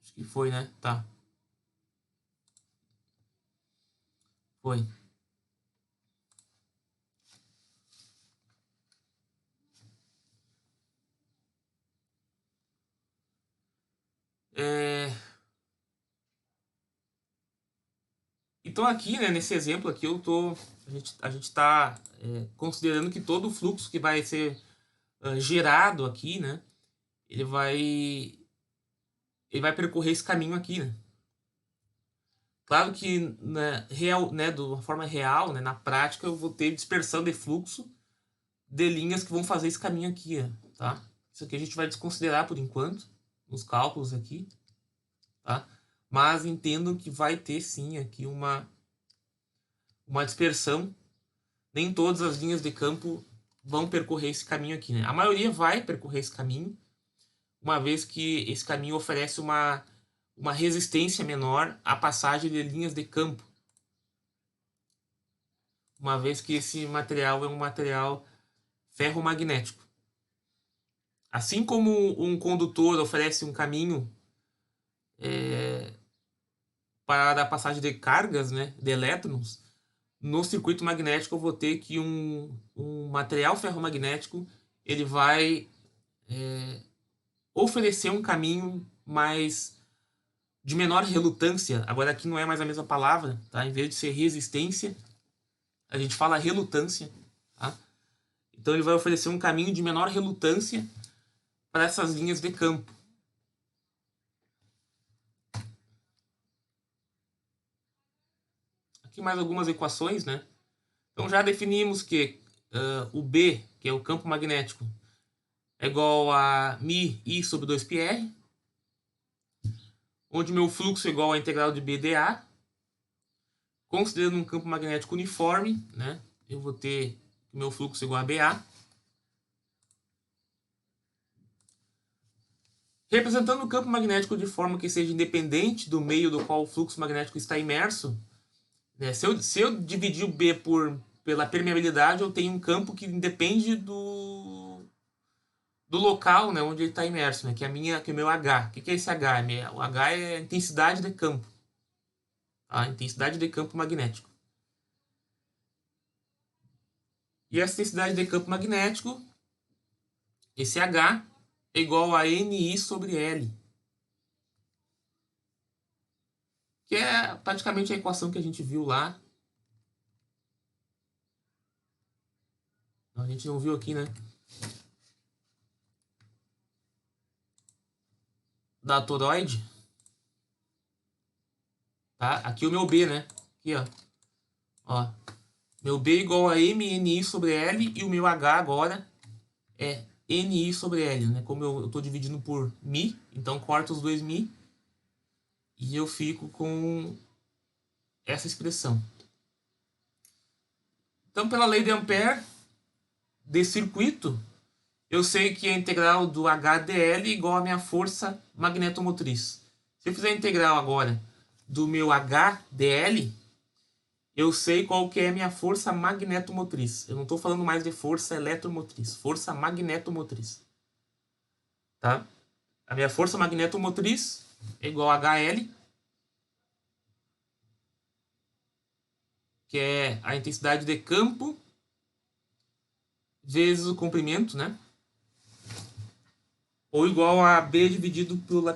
Acho que foi, né? Tá. Foi. Então aqui, né, nesse exemplo aqui, a gente está considerando que todo o fluxo que vai ser gerado aqui, né, ele vai percorrer esse caminho aqui, né. Claro que, né, de uma forma real, né, na prática, eu vou ter dispersão de fluxo de linhas que vão fazer esse caminho aqui, né, tá? Isso aqui a gente vai desconsiderar por enquanto, nos cálculos aqui, tá? Mas entendo que vai ter sim aqui uma dispersão. Nem todas as linhas de campo vão percorrer esse caminho aqui, né? A maioria vai percorrer esse caminho, uma vez que esse caminho oferece uma resistência menor à passagem de linhas de campo, uma vez que esse material é um material ferromagnético. Assim como um condutor oferece um caminho para a passagem de cargas, né, de elétrons, no circuito magnético eu vou ter que um material ferromagnético ele vai oferecer um caminho mais de menor relutância. Agora aqui não é mais a mesma palavra, tá? Em vez de ser resistência, a gente fala relutância, tá? Então ele vai oferecer um caminho de menor relutância para essas linhas de campo. Aqui mais algumas equações, né? Então já definimos que o B, que é o campo magnético, é igual a μI sobre 2πr, onde meu fluxo é igual à integral de B dA. Considerando um campo magnético uniforme, né, eu vou ter meu fluxo igual a BA. Representando o campo magnético de forma que seja independente do meio do qual o fluxo magnético está imerso, né, se eu dividir o B pela permeabilidade, eu tenho um campo que independe do local, né, onde ele está imerso, né, que é o meu H. O que é esse H? O H é a intensidade de campo. A intensidade de campo magnético. E essa intensidade de campo magnético, esse H, é igual a NI sobre L. Que é praticamente a equação que a gente viu lá. A gente não viu aqui, né? Da toroide. Tá? Aqui o meu B, né? Aqui, ó. Meu B é igual a MNI sobre L e o meu H agora é NI sobre L, né? Como eu estou dividindo por Mi, então corto os dois Mi e eu fico com essa expressão. Então, pela lei de Ampère de circuito, eu sei que a integral do HDL é igual à minha força magnetomotriz. Se eu fizer a integral agora do meu HDL, eu sei qual que é a minha força magnetomotriz. Eu não estou falando mais de força eletromotriz, força magnetomotriz. Tá? A minha força magnetomotriz é igual a HL, que é a intensidade de campo vezes o comprimento, né? Ou igual a B dividido pela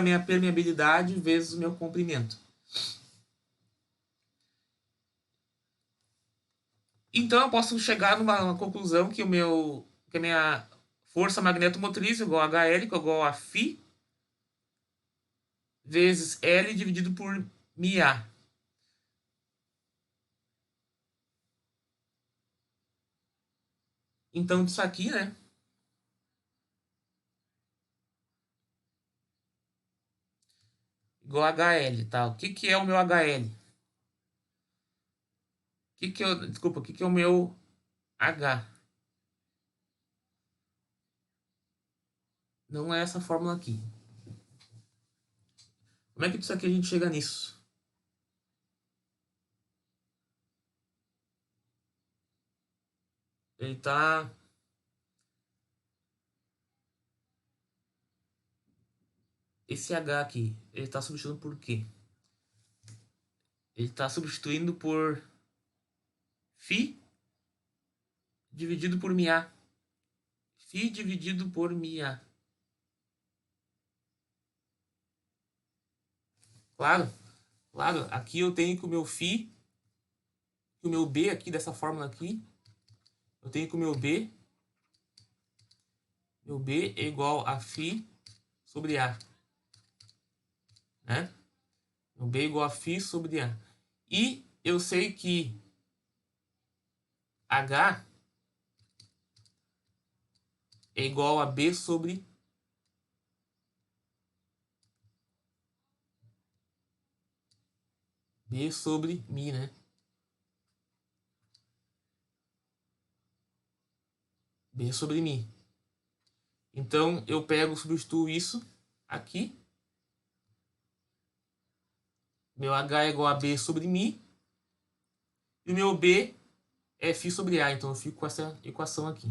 minha permeabilidade vezes o meu comprimento. Então eu posso chegar numa conclusão que a minha força magnetomotriz é igual a HL, que é igual a Φ vezes L dividido por μA. Então, disso aqui, né? Igual HL, tá? O que que é o meu HL? Desculpa, o que que é o meu H? Não é essa fórmula aqui. Como é que disso aqui a gente chega nisso? Ele tá... Esse H aqui, ele tá substituindo por quê? Ele tá substituindo por Φ dividido por μA. Φ dividido por μA. Claro, claro. Aqui eu tenho que o meu Φ, que o meu B aqui, dessa fórmula aqui, eu tenho que o meu B é igual a Φ sobre A. Né? Meu B é igual a Φ sobre A. E eu sei que H é igual a B sobre μ, né? B sobre μ. Então, eu pego, substituo isso aqui. Meu H é igual a B sobre μ. E o meu B é Φ sobre A. Então, eu fico com essa equação aqui.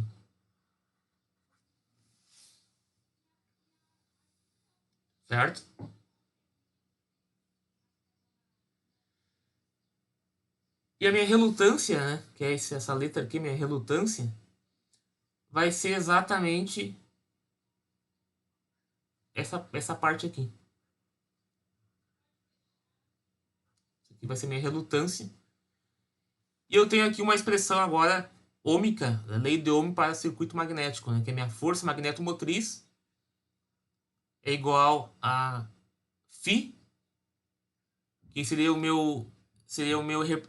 Certo? E a minha relutância, né? Que é essa letra aqui, minha relutância, vai ser exatamente essa parte aqui. Isso aqui vai ser minha relutância. E eu tenho aqui uma expressão agora ômica, a lei de Ohm para circuito magnético, né? Que a minha força magnetomotriz é igual a Φ, que seria o meu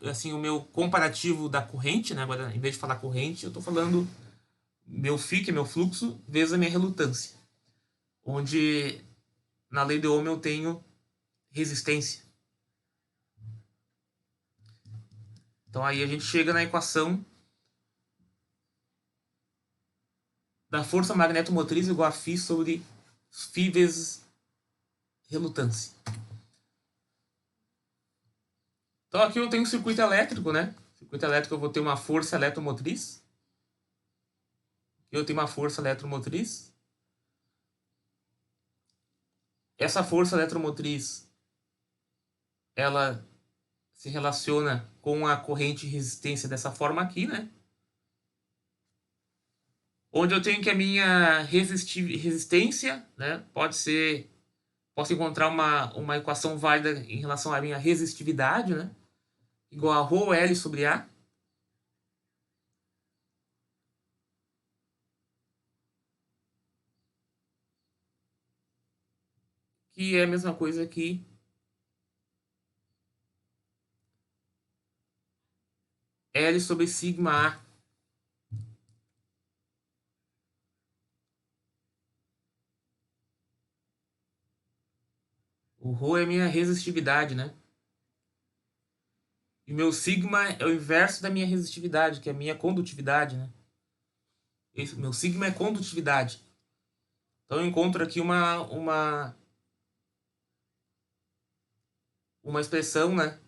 assim, o meu comparativo da corrente, né? Agora, em vez de falar corrente, eu estou falando meu Φ, que é meu fluxo, vezes a minha relutância. Onde na lei de Ohm eu tenho resistência. Então aí a gente chega na equação da força magnetomotriz igual a Φ sobre Φ vezes relutância. Então aqui eu tenho um circuito elétrico, né? Circuito elétrico eu vou ter uma força eletromotriz. Eu tenho uma força eletromotriz. Essa força eletromotriz, ela se relaciona com a corrente e resistência dessa forma aqui, né? Onde eu tenho que a minha resistência, né? Posso encontrar uma equação válida em relação à minha resistividade, né? Igual a ρL sobre A. Que é a mesma coisa que L sobre sigma A. O ρ é a minha resistividade, né? E o meu sigma é o inverso da minha resistividade, que é a minha condutividade, né? Meu sigma é condutividade. Então eu encontro aqui uma expressão, né?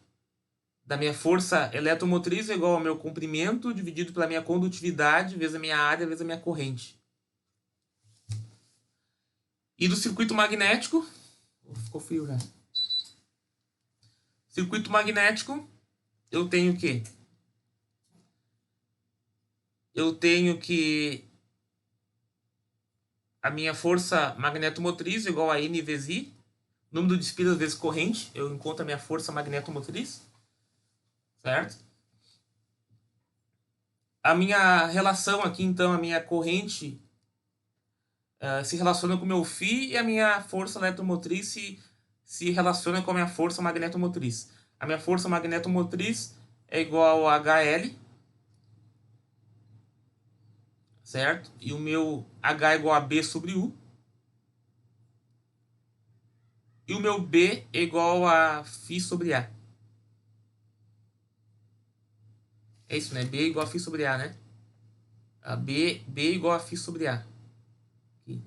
Da minha força eletromotriz é igual ao meu comprimento dividido pela minha condutividade vezes a minha área vezes a minha corrente. E do circuito magnético... Ficou frio já. Circuito magnético, eu tenho o quê? Eu tenho que a minha força magnetomotriz é igual a N vezes I, número de espiras vezes corrente, eu encontro a minha força magnetomotriz, certo? A minha relação aqui, então, a minha corrente se relaciona com o meu Φ e a minha força eletromotriz se se relaciona com a minha força magnetomotriz. A minha força magnetomotriz é igual a HL, certo? E o meu H é igual a B sobre U. E o meu B é igual a φ sobre A. É isso, né? B é igual a φ sobre A, né? A B é igual a φ sobre A. Aqui.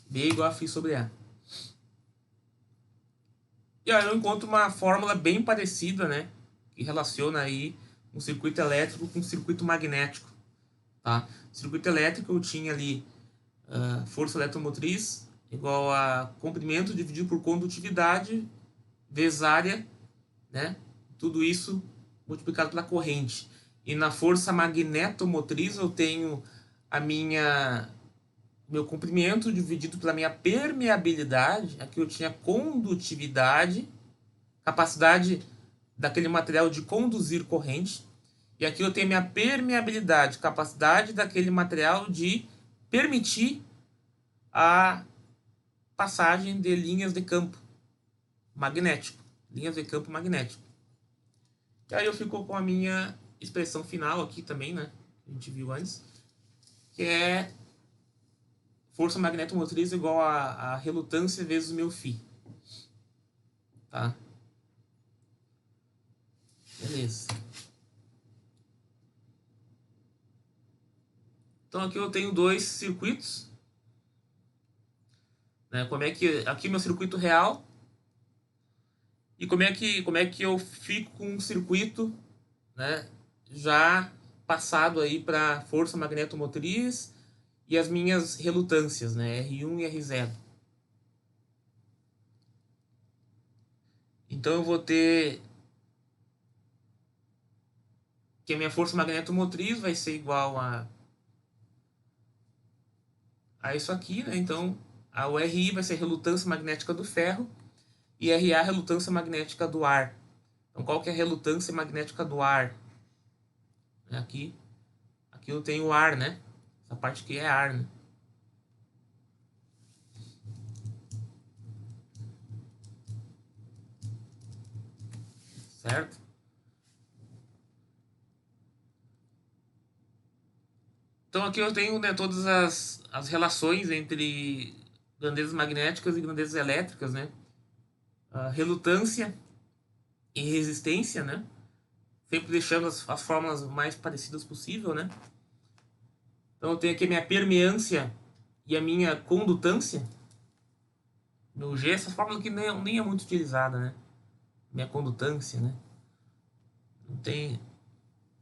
B é igual a φ sobre A. E aí eu encontro uma fórmula bem parecida, né? Que relaciona aí um circuito elétrico com um circuito magnético. Tá? Circuito elétrico eu tinha ali força eletromotriz igual a comprimento dividido por condutividade vezes área, né? Tudo isso multiplicado pela corrente. E na força magnetomotriz eu tenho a meu comprimento dividido pela minha permeabilidade. Aqui eu tinha condutividade, capacidade daquele material de conduzir corrente. E aqui eu tenho minha permeabilidade, capacidade daquele material de permitir a passagem de linhas de campo magnético. Linhas de campo magnético. E aí eu fico com a minha expressão final aqui também, né? Que a gente viu antes. Que é força magnetomotriz igual a relutância vezes o meu φ. Tá? Beleza. Então aqui eu tenho dois circuitos. Né? Como é que aqui meu circuito real e como é que eu fico com um circuito, né, já passado aí para força magnetomotriz e as minhas relutâncias, né, R1 e R0. Então eu vou ter que a minha força magnetomotriz vai ser igual a isso aqui, né? Então o RI vai ser a relutância magnética do ferro e RA a relutância magnética do ar. Então qual que é a relutância magnética do ar? Aqui eu tenho o ar, né? Essa parte aqui é ar, né? Certo? Então aqui eu tenho, né, todas as relações entre grandezas magnéticas e grandezas elétricas, né? A relutância e resistência, né? Sempre deixando as fórmulas mais parecidas possível, né? Então eu tenho aqui a minha permeância e a minha condutância. No G, essa fórmula aqui nem é muito utilizada, né? Minha condutância, né? Não tem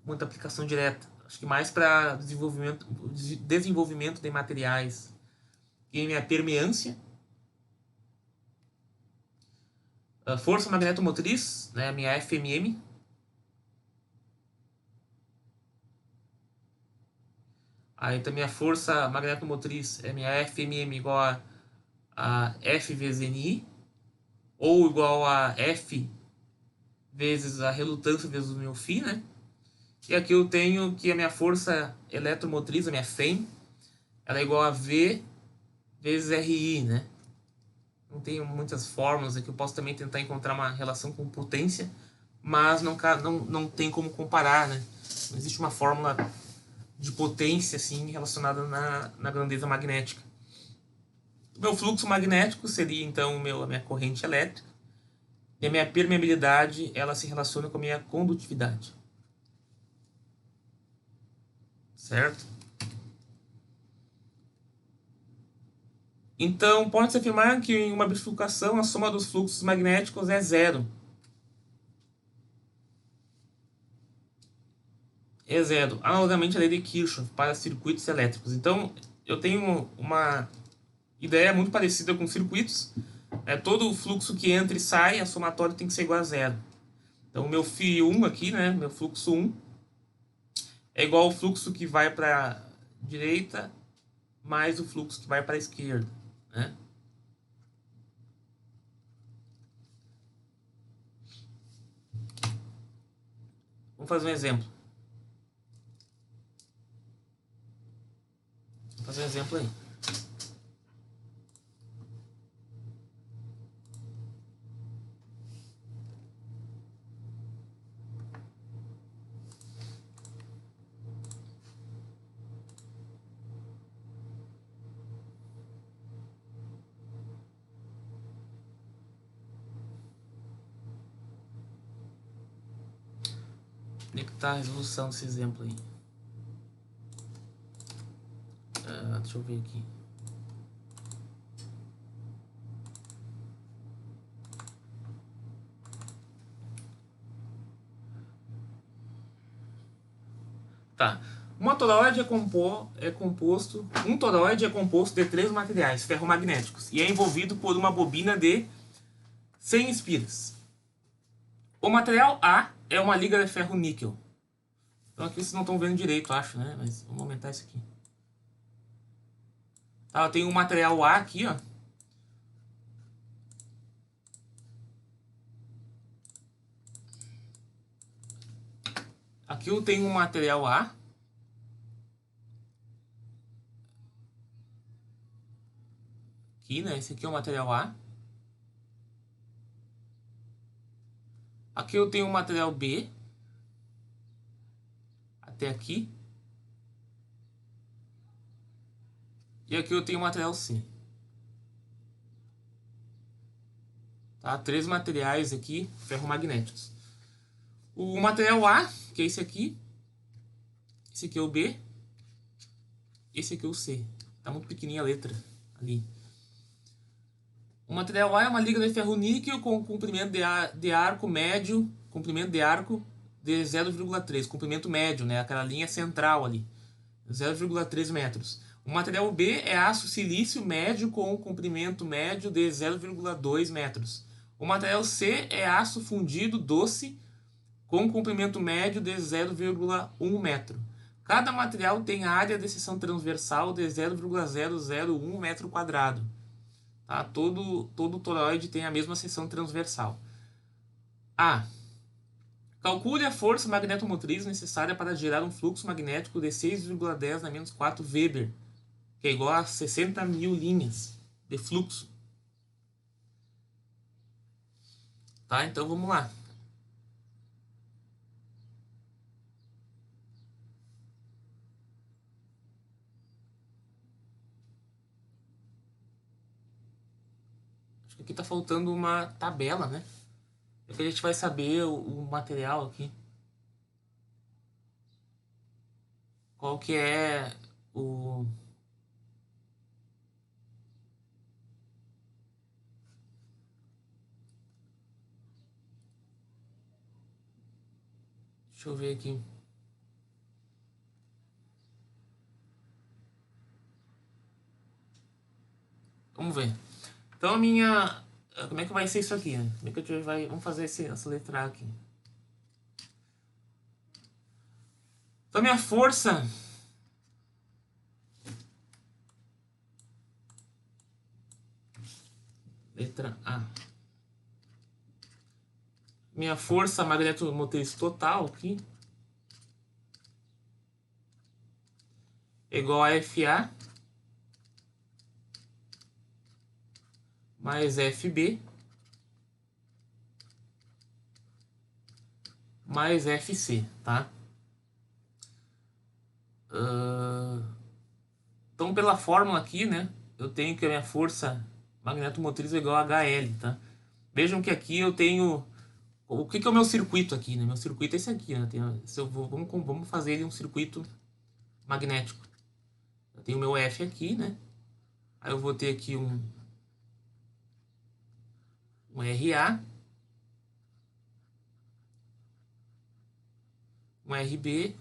muita aplicação direta. Acho que mais para desenvolvimento de materiais. E minha permeância. A força magnetomotriz, né? Minha FMM. Aí também a força magnetomotriz é minha FMM igual a F vezes NI. Ou igual a F vezes a relutância vezes o meu φ, né? E aqui eu tenho que a minha força eletromotriz, a minha FEM, ela é igual a V vezes RI, né? Não tenho muitas fórmulas aqui, eu posso também tentar encontrar uma relação com potência, mas não tem como comparar, né? Não existe uma fórmula de potência assim relacionada na grandeza magnética. O meu fluxo magnético seria então a minha corrente elétrica, e a minha permeabilidade ela se relaciona com a minha condutividade. Certo? Então, pode-se afirmar que em uma bifurcação a soma dos fluxos magnéticos é zero. É zero. Analogamente à lei de Kirchhoff para circuitos elétricos. Então, eu tenho uma ideia muito parecida com circuitos. Todo o fluxo que entra e sai, a somatória tem que ser igual a zero. Então, o meu φ1 aqui, né, meu fluxo 1, é igual ao fluxo que vai para a direita mais o fluxo que vai para a esquerda, né? Vamos fazer um exemplo. Vou fazer um exemplo aí. Onde é que tá a resolução desse exemplo aí? Deixa eu ver aqui. Tá. Um toroide é composto de 3 materiais ferromagnéticos e é envolvido por uma bobina de 100 espiras. O material A é uma liga de ferro níquel. Então aqui vocês não estão vendo direito, acho, né? Mas vamos aumentar isso aqui. Tá, eu tenho o material A aqui, ó. Aqui eu tenho um material A. Aqui, né? Esse aqui é o material A. Aqui eu tenho o material B. Até aqui. E aqui eu tenho o material C. Tá? 3 materiais aqui, ferromagnéticos. O material A, que é esse aqui. Esse aqui é o B. Esse aqui é o C. Tá muito pequenininha a letra ali. O material A é uma liga de ferro níquel com comprimento de arco médio, comprimento de arco de 0,3, comprimento médio, né? Aquela linha central ali, 0,3 metros. O material B é aço silício médio com comprimento médio de 0,2 metros. O material C é aço fundido doce com comprimento médio de 0,1 metro. Cada material tem área de seção transversal de 0,001 metro quadrado. Tá? Todo toroide tem a mesma seção transversal. A. Calcule a força magnetomotriz necessária para gerar um fluxo magnético de 6,10 na menos 4 Weber, que é igual a 60.000 linhas de fluxo. Tá? Então vamos lá. Acho que aqui está faltando uma tabela, né? É que a gente vai saber o material aqui. Qual que é o... Deixa eu ver aqui. Vamos ver. Então a minha... Como é que vai ser isso aqui, né? Como é que a gente vai... Vamos fazer essa letra aqui. Então a minha força... Letra A. Minha força magnetomotriz total aqui é igual a FA mais FB mais FC, tá? Então, pela fórmula aqui, né, eu tenho que a minha força magnetomotriz é igual a HL, tá? Vejam que aqui eu tenho... O que é o meu circuito aqui, né? Meu circuito é esse aqui, né? Vamos fazer ele um circuito magnético. Eu tenho o meu F aqui, né? Aí eu vou ter aqui um RA, um RB,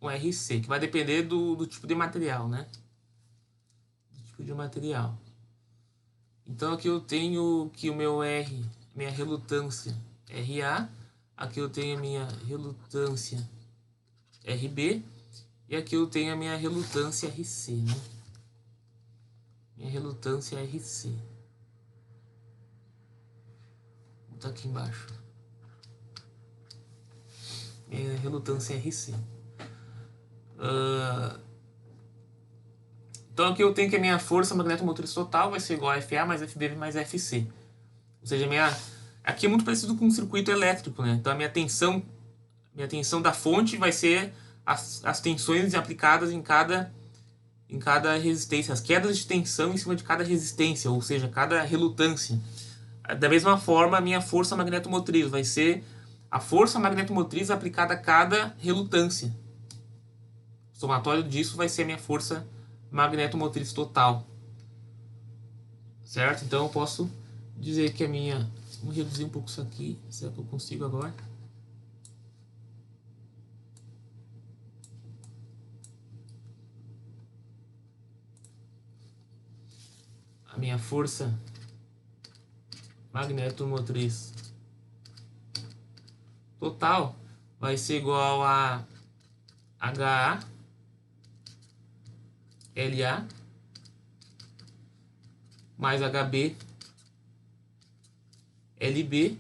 um RC, que vai depender do tipo de material, né? Do tipo de material. Então aqui eu tenho que o meu R, minha relutância RA, aqui eu tenho a minha relutância RB e aqui eu tenho a minha relutância RC, né? Minha relutância RC. Vou botar aqui embaixo. Minha relutância RC. Então aqui eu tenho que a minha força magnetomotriz total vai ser igual a FA mais FB mais FC. Ou seja, aqui é muito parecido com um circuito elétrico, né? Então a minha tensão da fonte vai ser as tensões aplicadas em cada resistência, as quedas de tensão em cima de cada resistência, ou seja, cada relutância. Da mesma forma, a minha força magnetomotriz vai ser a força magnetomotriz aplicada a cada relutância. O somatório disso vai ser a minha força magnetomotriz total. Certo? Então eu posso dizer que a minha... Vamos reduzir um pouco isso aqui. Será que eu consigo agora? A minha força magnetomotriz total vai ser igual a HA LA mais HB LB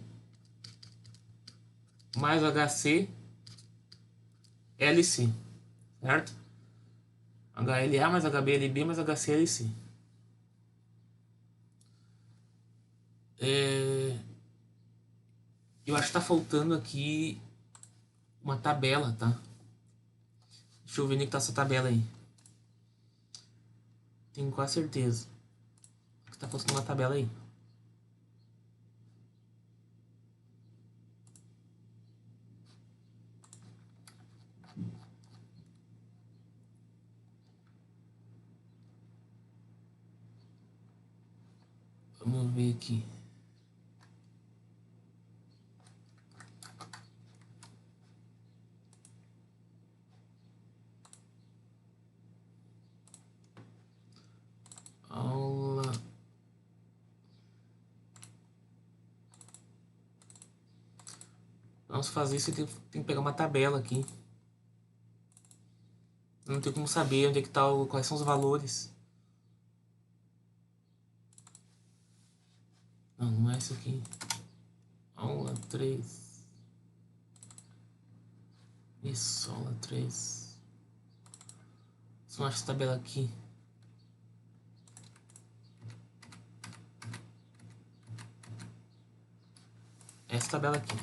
mais HC LC, certo? HLA mais HB LB mais HC LC. Eu acho que tá faltando aqui uma tabela, tá? Deixa eu ver onde que tá essa tabela aí. Tenho quase certeza que tá faltando uma tabela aí. Vamos ver aqui. Aula. Vamos fazer isso, tem que pegar uma tabela aqui. Não tem como saber onde é que tá quais são os valores. Não, não é isso aqui. Aula 3. Isso, aula 3. Só acho essa tabela aqui. Essa tabela aqui.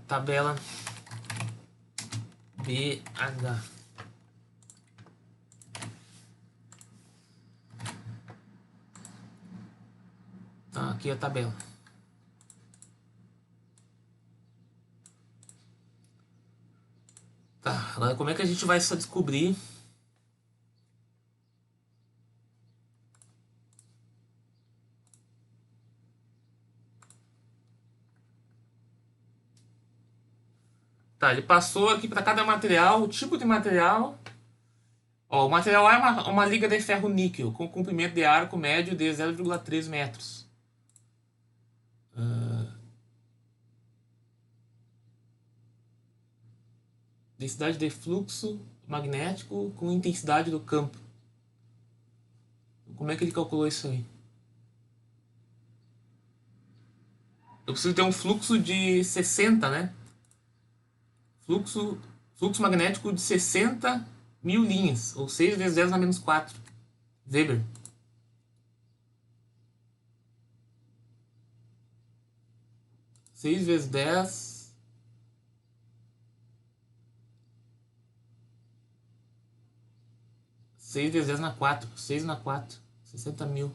Tabela BH. Tá, aqui a tabela. Tá, agora como é que a gente vai só descobrir? Tá, ele passou aqui para cada material, o tipo de material. Ó, o material A é uma liga de ferro níquel, com comprimento de arco médio de 0,3 metros. Densidade de fluxo magnético com intensidade do campo. Como é que ele calculou isso aí? Eu preciso ter um fluxo de 60, né? Fluxo magnético de 60 mil linhas, ou 6 vezes 10 na menos 4 Weber. Seis vezes 10. Seis vezes 10 na 4. 6 na 4. 60 mil.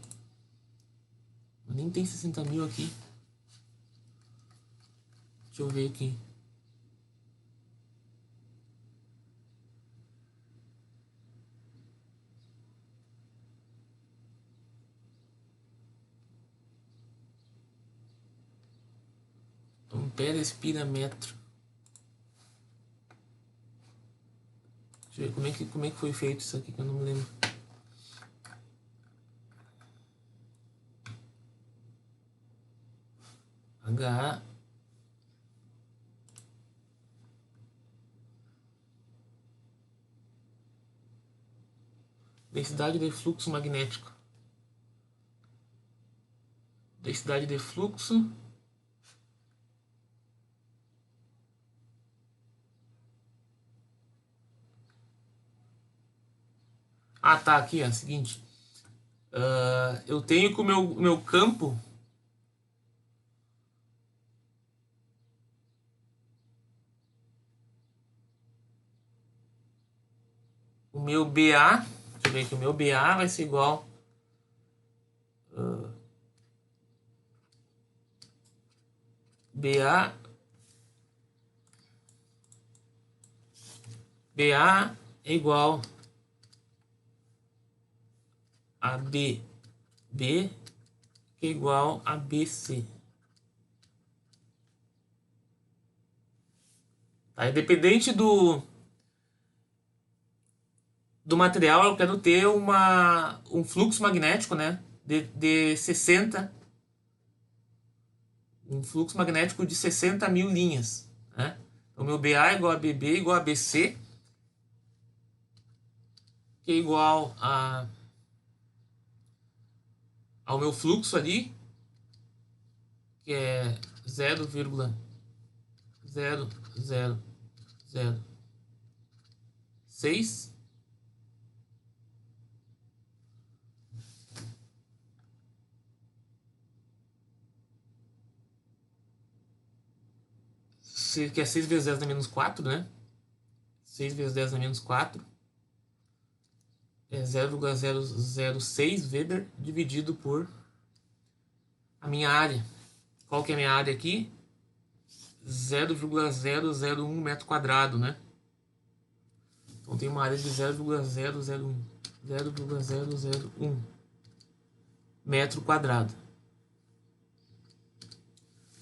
Nem tem 60 mil aqui. Deixa eu ver aqui. Ampere espirometro. Deixa eu ver como é que foi feito isso aqui que eu não me lembro. HA. Densidade de fluxo magnético. Densidade de fluxo. Ah, tá, aqui, ó, seguinte. Eu tenho que o meu campo... O meu BA... Deixa eu ver aqui, o meu BA vai ser igual... BA é igual a B que é igual a BC. Tá? Independente do material, eu quero ter um fluxo magnético, né, de 60, um fluxo magnético de 60.000 linhas, né? Então, meu BA é igual a BB igual a BC, que é igual ao meu fluxo ali, que é 0,0006. Que é 6 vezes 10 na menos 4, né? 6 vezes 10 na menos 4 é 0,006 Weber dividido por a minha área. Qual que é a minha área aqui? 0,001 metro quadrado, né? Então tem uma área de 0,001 metro quadrado.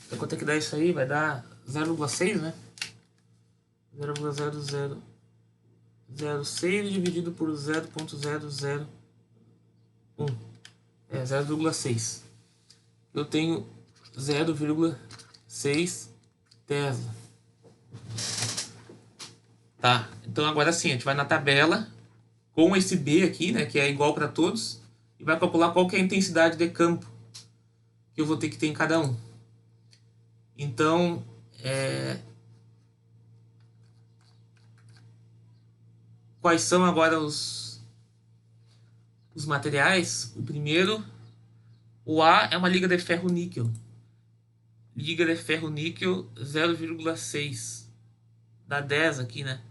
Então, quanto é que dá isso aí? Vai dar 0,6, né? 0,0006 dividido por 0,001 é 0,6. Eu tenho 0,6 Tesla. Tá, então agora sim, a gente vai na tabela com esse B aqui, né, que é igual para todos, e vai calcular qual que é a intensidade de campo que eu vou ter que ter em cada um. Então, quais são agora os materiais? O primeiro, o A é uma liga de ferro-níquel. Liga de ferro-níquel 0,6. Dá 10 aqui, né?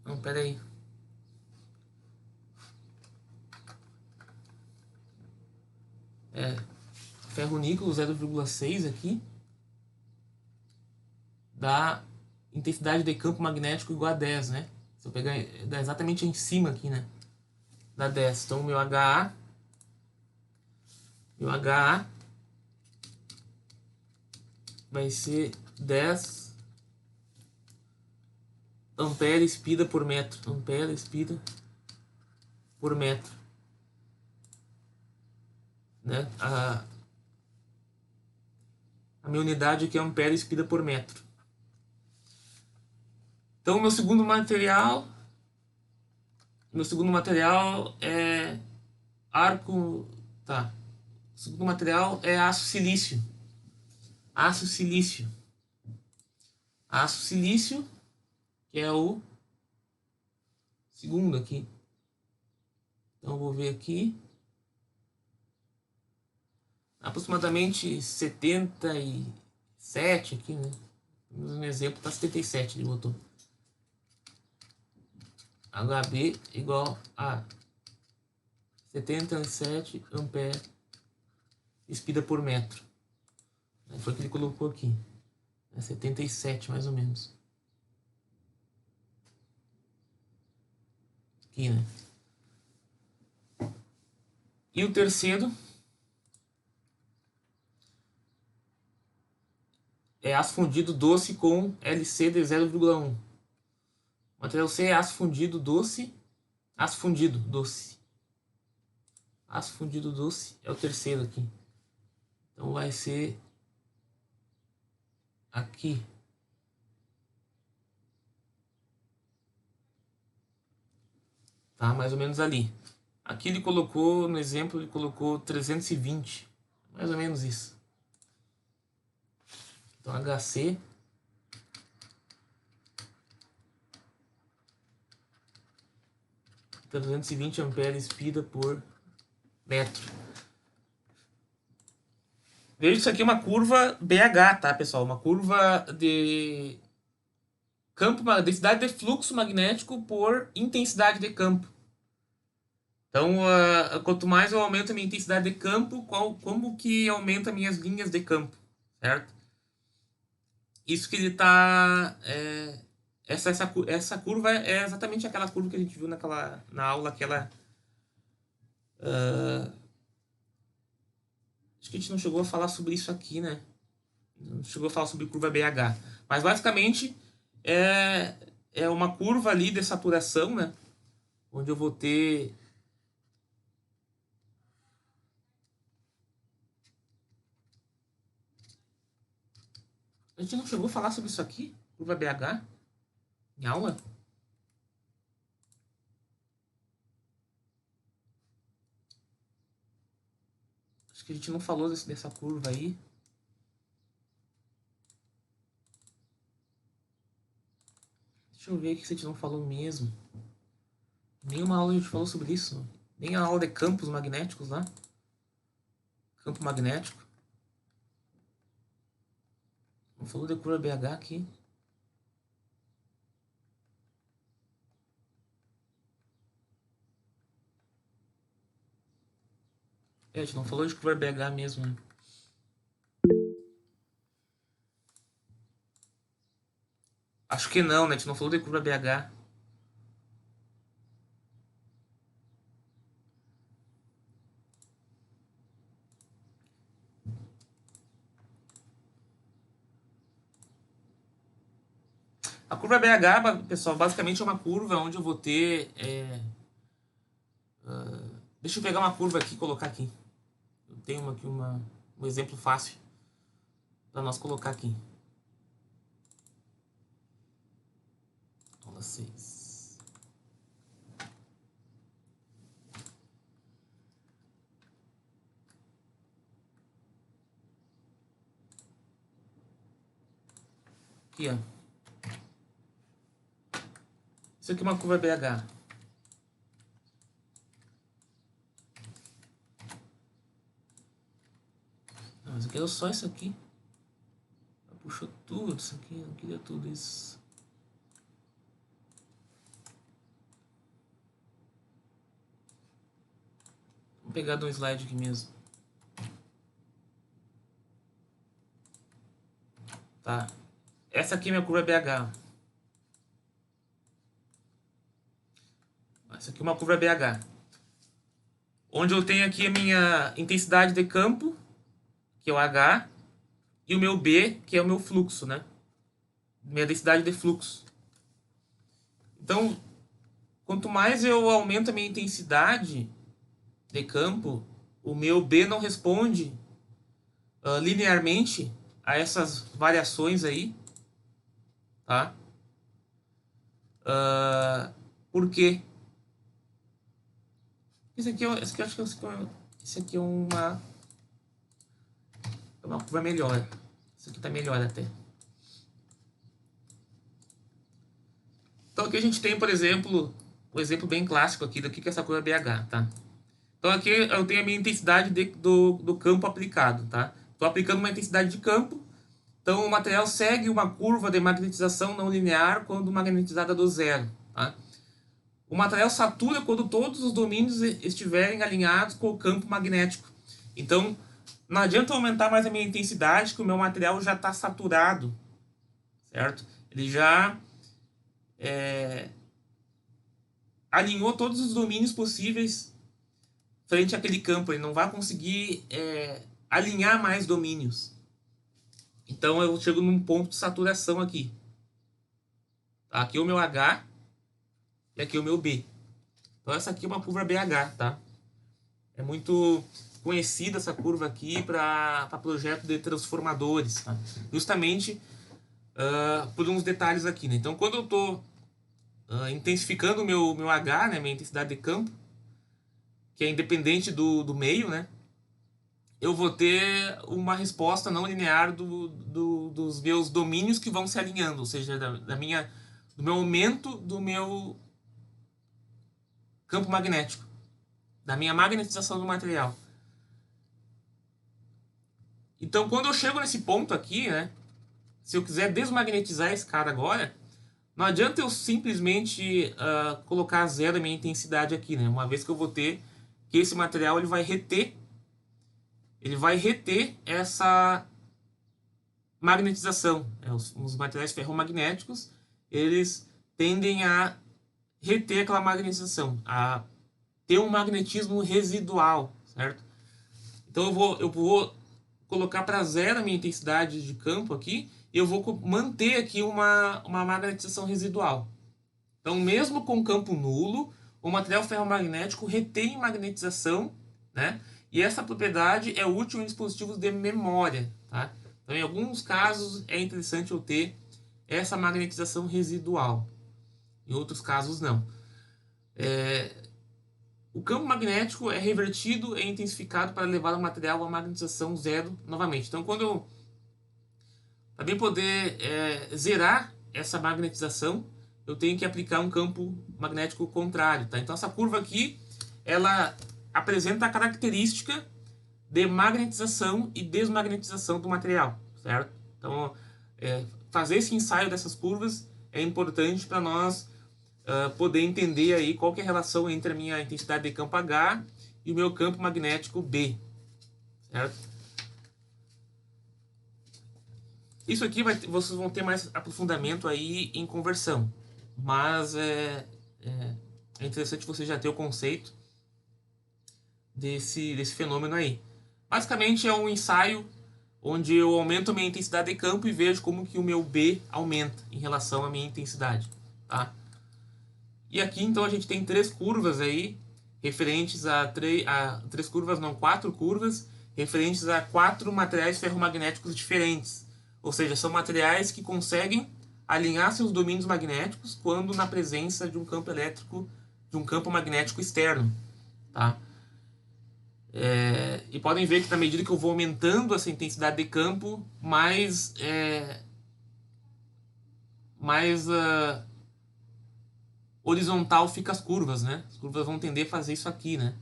Não, pera aí. Ferro-níquel 0,6 aqui dá intensidade de campo magnético igual a 10, né? Se eu pegar, dá exatamente em cima aqui, né? Dá 10. Então, meu HA vai ser 10 ampere espida por metro. Ampere espida por metro. Né? A minha unidade aqui é ampere espida por metro. Então, meu segundo material é arco. Tá. O segundo material é aço silício. Aço silício, que é o segundo aqui. Então, eu vou ver aqui. Aproximadamente 77 aqui, né? No exemplo tá 77, ele botou. HB igual a 77 ampere espida por metro. Foi o que ele colocou aqui. 77 mais ou menos. Aqui, né? E o terceiro é aço fundido doce com LC de 0,1. O material C é aço fundido doce. Aço fundido doce. Aço fundido doce é o terceiro aqui. Então vai ser aqui. Tá? Mais ou menos ali. Aqui ele colocou, no exemplo, ele colocou 320. Mais ou menos isso. Então HC 320 amperes espida por metro. Veja que isso aqui é uma curva BH, tá, pessoal? Uma curva de campo, densidade de fluxo magnético por intensidade de campo. Então, quanto mais eu aumento a minha intensidade de campo, como que aumenta minhas linhas de campo, certo? Isso que ele está... essa curva é exatamente aquela curva que a gente viu na aula, aquela... acho que a gente não chegou a falar sobre isso aqui, né? Não chegou a falar sobre curva BH. Mas, basicamente, é uma curva ali de saturação, né? Onde eu vou ter... A gente não chegou a falar sobre isso aqui? Curva BH? Em aula? Acho que a gente não falou dessa curva aí. Deixa eu ver aqui se a gente não falou mesmo. Nenhuma aula a gente falou sobre isso. Nem a aula de campos magnéticos lá. Campo magnético. Não falou de curva BH aqui. A gente não falou de curva BH mesmo, né? Acho que não, né? A gente não falou de curva BH. A curva BH, pessoal, basicamente é uma curva onde eu vou ter... deixa eu pegar uma curva aqui e colocar aqui. Eu tenho aqui um exemplo fácil para nós colocar aqui. Aula 6. Aqui, ó. Isso aqui é uma curva BH. Não, mas eu quero só isso aqui. Puxou tudo isso aqui, não queria tudo isso. Vou pegar de um slide aqui mesmo. Tá. Essa aqui é minha curva BH. Essa aqui é uma curva BH. Onde eu tenho aqui a minha intensidade de campo, que é o H, e o meu B, que é o meu fluxo, né? Minha densidade de fluxo. Então, quanto mais eu aumento a minha intensidade de campo, o meu B não responde linearmente a essas variações aí, tá? Por quê? Esse aqui, esse aqui é uma curva melhor. Esse aqui tá melhor até. Então aqui a gente tem, por exemplo, um exemplo bem clássico aqui do que é essa curva BH, tá? Então aqui eu tenho a minha intensidade do campo aplicado, tá? Estou aplicando uma intensidade de campo, então o material segue uma curva de magnetização não linear quando magnetizada do zero, tá? O material satura quando todos os domínios estiverem alinhados com o campo magnético. Então, não adianta aumentar mais a minha intensidade, que o meu material já está saturado, certo? Ele já alinhou todos os domínios possíveis frente àquele campo. Ele não vai conseguir alinhar mais domínios. Então, eu chego num ponto de saturação aqui. Tá? Aqui é o meu H e aqui é o meu B. Então, essa aqui é uma curva BH, tá? É muito conhecida essa curva aqui para projeto de transformadores, tá? Justamente por uns detalhes aqui, né? Então, quando eu estou intensificando o meu H, né, minha intensidade de campo, que é independente do meio, né, eu vou ter uma resposta não linear dos meus domínios que vão se alinhando, ou seja, do meu aumento do meu campo magnético, da minha magnetização do material. Então, quando eu chego nesse ponto aqui, né? Se eu quiser desmagnetizar esse cara agora, não adianta eu simplesmente colocar zero a minha intensidade aqui, né? Uma vez que eu vou ter que esse material ele vai reter essa magnetização. Os materiais ferromagnéticos, eles tendem a reter aquela magnetização, a ter um magnetismo residual, certo? Então eu vou colocar para zero a minha intensidade de campo aqui e eu vou manter aqui uma magnetização residual. Então, mesmo com campo nulo, o material ferromagnético retém magnetização, né? E essa propriedade é útil em dispositivos de memória, tá? Então, em alguns casos, é interessante eu ter essa magnetização residual. Em outros casos, não. O campo magnético é revertido e intensificado para levar o material a magnetização zero novamente. Então, para bem poder zerar essa magnetização, eu tenho que aplicar um campo magnético contrário, tá? Então, essa curva aqui, ela apresenta a característica de magnetização e desmagnetização do material, certo? Então, fazer esse ensaio dessas curvas é importante para nós poder entender aí qual que é a relação entre a minha intensidade de campo H e o meu campo magnético B, certo? Isso aqui vocês vão ter mais aprofundamento aí em conversão, mas é interessante você já ter o conceito desse fenômeno aí. Basicamente é um ensaio onde eu aumento a minha intensidade de campo e vejo como que o meu B aumenta em relação à minha intensidade, tá? E aqui então a gente tem três curvas aí, referentes quatro curvas, referentes a 4 materiais ferromagnéticos diferentes. Ou seja, são materiais que conseguem alinhar seus domínios magnéticos quando na presença de um campo elétrico, de um campo magnético externo, tá? E podem ver que na medida que eu vou aumentando essa intensidade de campo, mais horizontal fica as curvas, né? As curvas vão tender a fazer isso aqui, né?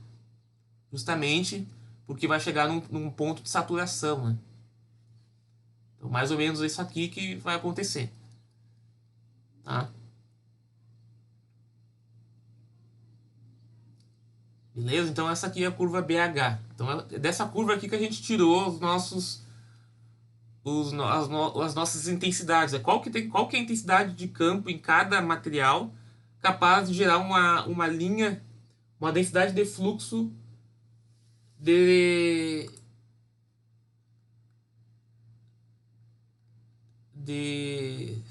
Justamente porque vai chegar num ponto de saturação, né? Então, mais ou menos isso aqui que vai acontecer, tá? Beleza? Então, essa aqui é a curva BH. Então, é dessa curva aqui que a gente tirou as nossas intensidades. Qual que é a intensidade de campo em cada material capaz de gerar uma linha, uma densidade de fluxo de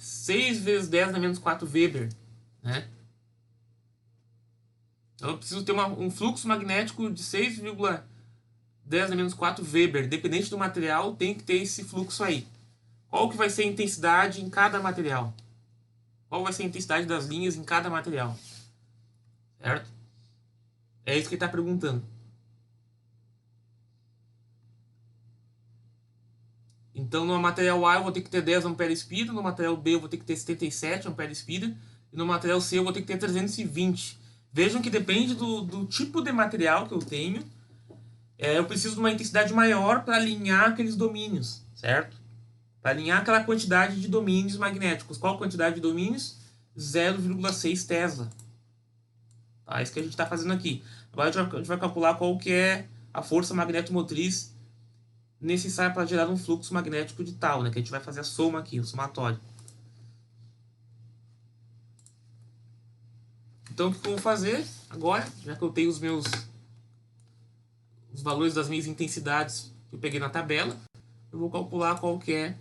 6 vezes 10 na menos 4 Weber, né? Então eu preciso ter um fluxo magnético de 6,10 na menos 4 Weber. Dependente do material, tem que ter esse fluxo aí. Qual que vai ser a intensidade em cada material? Qual vai ser a intensidade das linhas em cada material? Certo? É isso que ele está perguntando. Então, no material A eu vou ter que ter 10 ampere-espira, no material B eu vou ter que ter 77 ampere-espira, e no material C eu vou ter que ter 320. Vejam que depende do tipo de material que eu tenho. Eu preciso de uma intensidade maior para alinhar aqueles domínios, certo? Para alinhar aquela quantidade de domínios magnéticos. Qual a quantidade de domínios? 0,6 Tesla. Tá? Isso que a gente está fazendo aqui. Agora a gente vai calcular qual que é a força magnetomotriz necessária para gerar um fluxo magnético de tal, né? Que a gente vai fazer a soma aqui, o somatório. Então, o que eu vou fazer agora, já que eu tenho os valores das minhas intensidades que eu peguei na tabela, eu vou calcular qual que é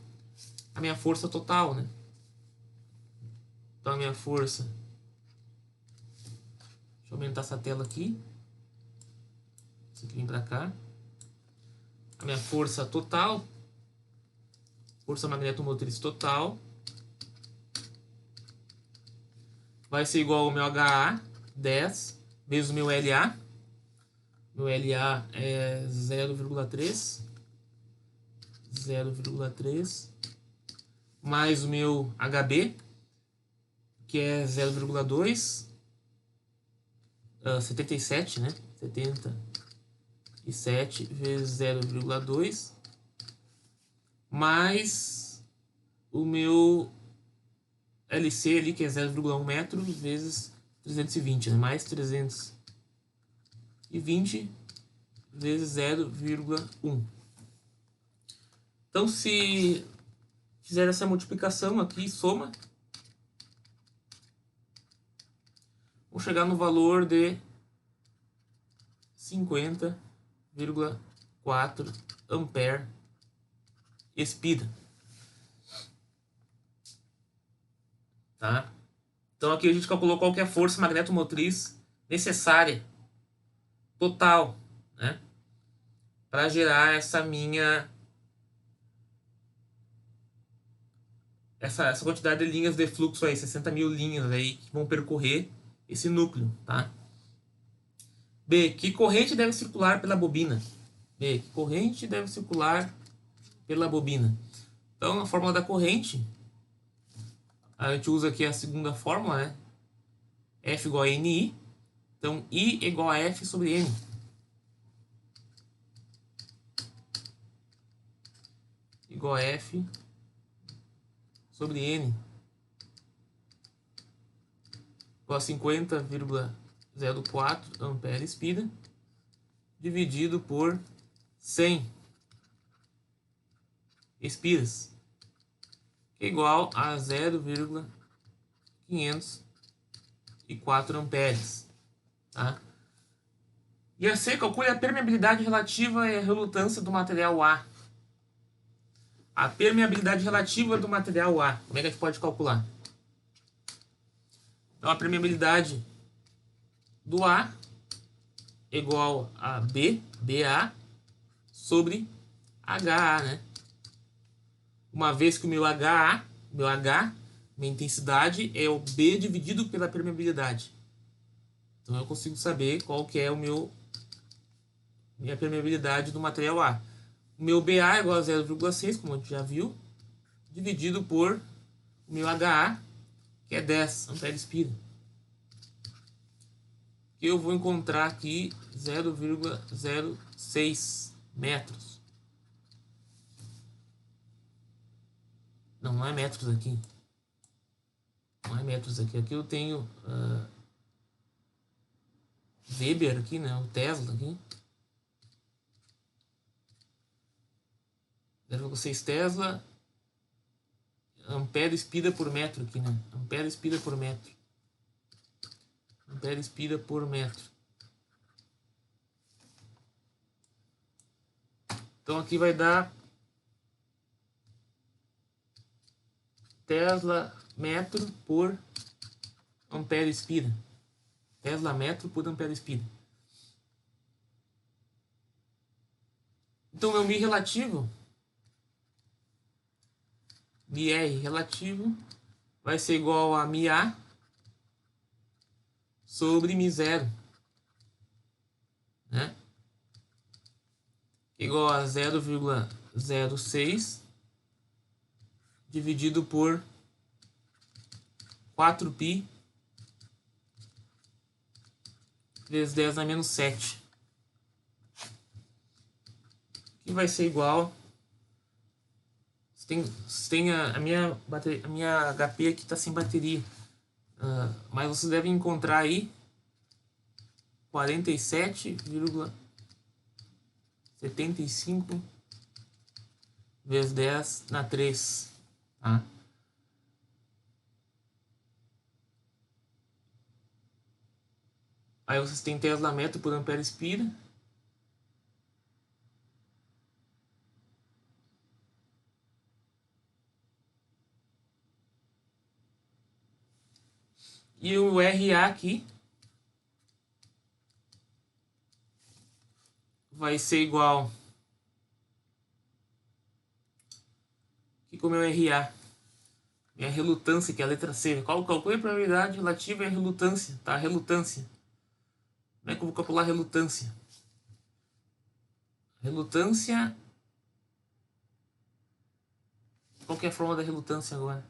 a minha força total, né? Então, a minha força... Deixa eu aumentar essa tela aqui. Isso aqui vem para cá. A minha força total, força magnetomotriz total, vai ser igual ao meu HA, 10, vezes o meu LA. Meu LA é 0,3, mais o meu HB, que é 0,2, 77, né? 77 vezes 0,2, mais o meu LC ali, que é 0,1 metro, vezes 320, né? Mais 320 vezes 0,1. Então, se fizer essa multiplicação aqui, soma, vou chegar no valor de 50,4 ampere espira. Tá? Então aqui a gente calculou qual que é a força magnetomotriz necessária, total, né? Para gerar essa minha... Essa quantidade de linhas de fluxo aí, 60 mil linhas aí que vão percorrer esse núcleo, tá? B. Que corrente deve circular pela bobina? B. Que corrente deve circular pela bobina? Então, a fórmula da corrente, a gente usa aqui a segunda fórmula, né? F igual a NI. Então, I igual a F sobre N. Igual a F sobre N. Igual a 50,04 ampere espira dividido por 100 espiras, que é igual a 0,504 amperes. Tá? E a C, calcule a permeabilidade relativa e a relutância do material A. A permeabilidade relativa do material A. Como é que a gente pode calcular? Então, a permeabilidade do A é igual a BA, sobre HA, né? Uma vez que o meu H, minha intensidade, é o B dividido pela permeabilidade. Então, eu consigo saber qual que é minha permeabilidade do material A. O meu BA é igual a 0,6, como a gente já viu, dividido por o meu HA, que é 10 amperes espira. Que eu vou encontrar aqui 0,06 metros. Não é metros aqui. Não é metros aqui. Aqui eu tenho Weber aqui, né? O Tesla aqui. 0,6 Tesla. Ampere espira por metro aqui, né? Ampere espira por metro. Ampere espira por metro. Então aqui vai dar Tesla metro por ampere espira. Tesla metro por ampere espira. Então meu Mi relativo, MR relativo, vai ser igual a MA sobre Mi0, né? Igual a 0,06 dividido por 4π vezes 10 na menos 7. Que vai ser igual... Tem a minha HP aqui está sem bateria. Mas vocês devem encontrar aí 47,75 vezes 10 na 3. Tá? Aí vocês têm Tesla metro por ampere espira. E o RA aqui vai ser igual... Aqui com o meu RA. Minha relutância, que é a letra C. Calcule a probabilidade relativa à relutância. Tá? Relutância. Como é que eu vou calcular a relutância? Relutância... Qual que é a forma da relutância agora?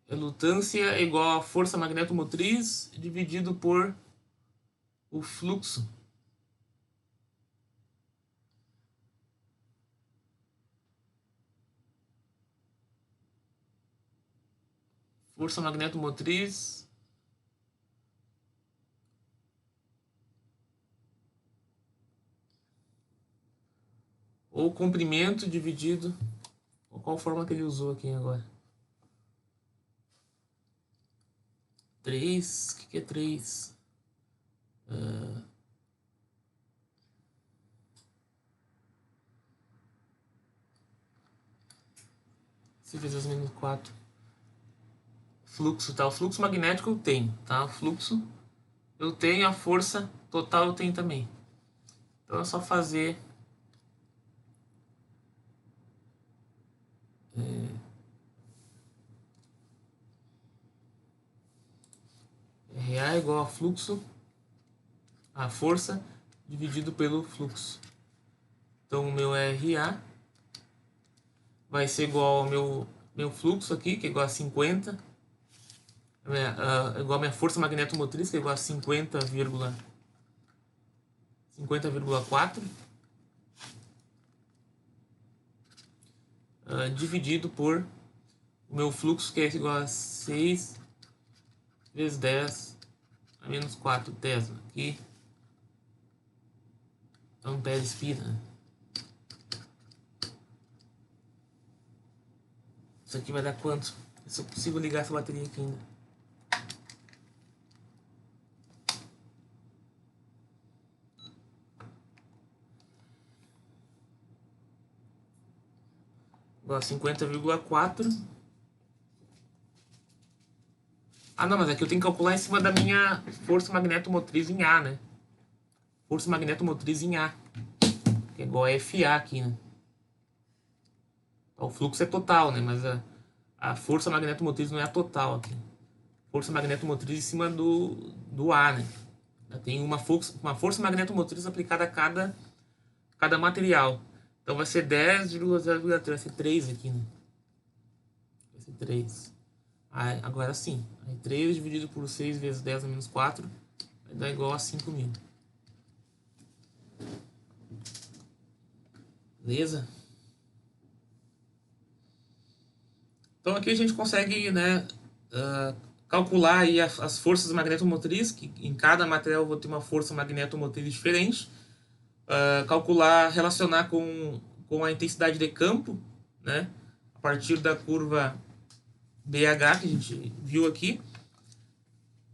Relutância é igual a força magnetomotriz dividido por o fluxo Força magnetomotriz. Ou comprimento dividido. Qual forma que ele usou aqui agora? 3. O que é 3? Se vezes menos 4. Fluxo, tá? O fluxo magnético eu tenho, tá? O fluxo eu tenho, a força total eu tenho também. Então é só fazer... RA igual a fluxo, a força, dividido pelo fluxo. Então o meu RA vai ser igual ao meu fluxo aqui, que é igual a 50. Igual a minha força magnetomotriz, que é igual a 50,4. Dividido por o meu fluxo, que é igual a 6 vezes 10 a menos 4 Tesla. Aqui. Ampere espira, né? Isso aqui vai dar quanto? Se eu consigo ligar essa bateria aqui ainda. Igual a 50,4. Ah, não, mas aqui eu tenho que calcular em cima da minha força magnetomotriz em A, né? Força magnetomotriz em A. Que é igual a FA aqui, né? O fluxo é total, né? Mas a força magnetomotriz não é a total aqui. Força magnetomotriz em cima do A, né? Tem uma força magnetomotriz aplicada a cada material. Então vai ser 10,0,3, vai ser 3 aqui, né? Vai ser 3. Aí, agora sim. Aí 3 dividido por 6 vezes 10 a menos 4 vai dar igual a 5.000. Beleza? Então aqui a gente consegue, né, calcular aí as forças magnetomotriz, que em cada material eu vou ter uma força magnetomotriz diferente. Calcular, relacionar com a intensidade de campo, né, a partir da curva BH que a gente viu aqui.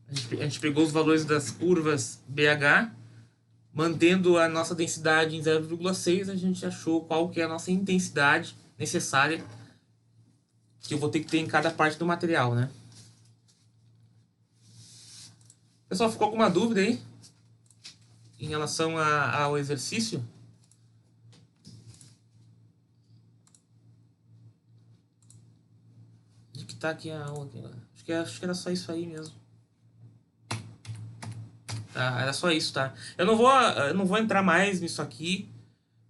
A gente pegou os valores das curvas BH, mantendo a nossa densidade em 0,6, a gente achou qual que é a nossa intensidade necessária que eu vou ter que ter em cada parte do material, né? Pessoal, ficou alguma dúvida aí em relação ao exercício? De que tá aqui a aula? Acho que era só isso aí mesmo. Tá, era só isso, tá? Eu não vou entrar mais nisso aqui,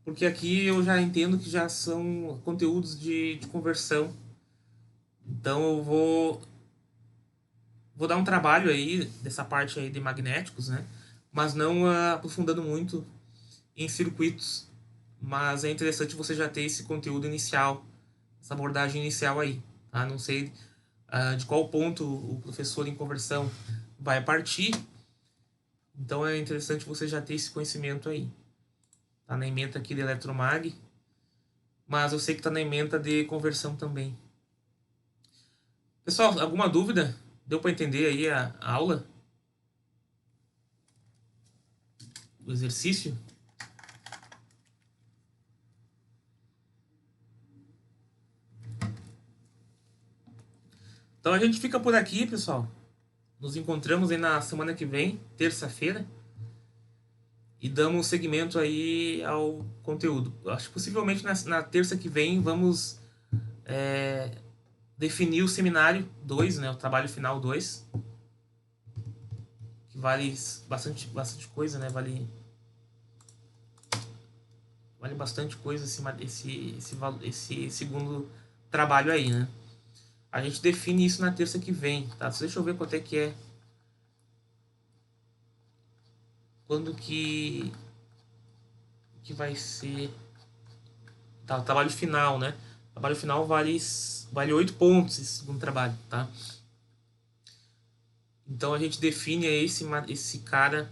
porque aqui eu já entendo que já são conteúdos de conversão. Então eu vou dar um trabalho aí dessa parte aí de magnéticos, né? Mas não aprofundando muito em circuitos. Mas é interessante você já ter esse conteúdo inicial, essa abordagem inicial aí, tá? Não sei de qual ponto o professor em conversão vai partir. Então é interessante você já ter esse conhecimento aí. Tá na ementa aqui de eletromag, mas eu sei que tá na ementa de conversão também. Pessoal, alguma dúvida? Deu para entender aí a aula? O exercício? Então a gente fica por aqui, pessoal. Nos encontramos aí na semana que vem, terça-feira. E damos seguimento aí ao conteúdo. Acho que possivelmente na terça que vem vamos definir o seminário 2, né? O trabalho final 2. Que vale bastante coisa, né? Vale bastante coisa esse segundo trabalho aí, né? A gente define isso na terça que vem, tá? Deixa eu ver quanto é que é. Quando que vai ser... Tá, o trabalho final, né? O trabalho final vale 8 pontos esse segundo trabalho, tá? Então a gente define aí esse cara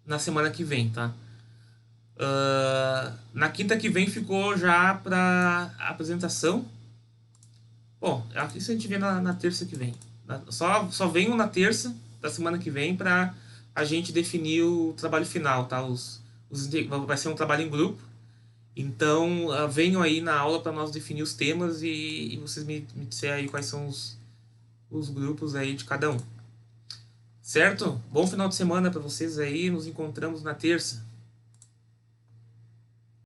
na semana que vem, tá? Na quinta que vem ficou já para apresentação. Bom, isso a gente vê na terça que vem. Só venham na terça da semana que vem para a gente definir o trabalho final, tá? Vai ser um trabalho em grupo. Então, venham aí na aula para nós definir os temas e vocês me disserem aí quais são os grupos aí de cada um. Certo? Bom final de semana para vocês aí. Nos encontramos na terça.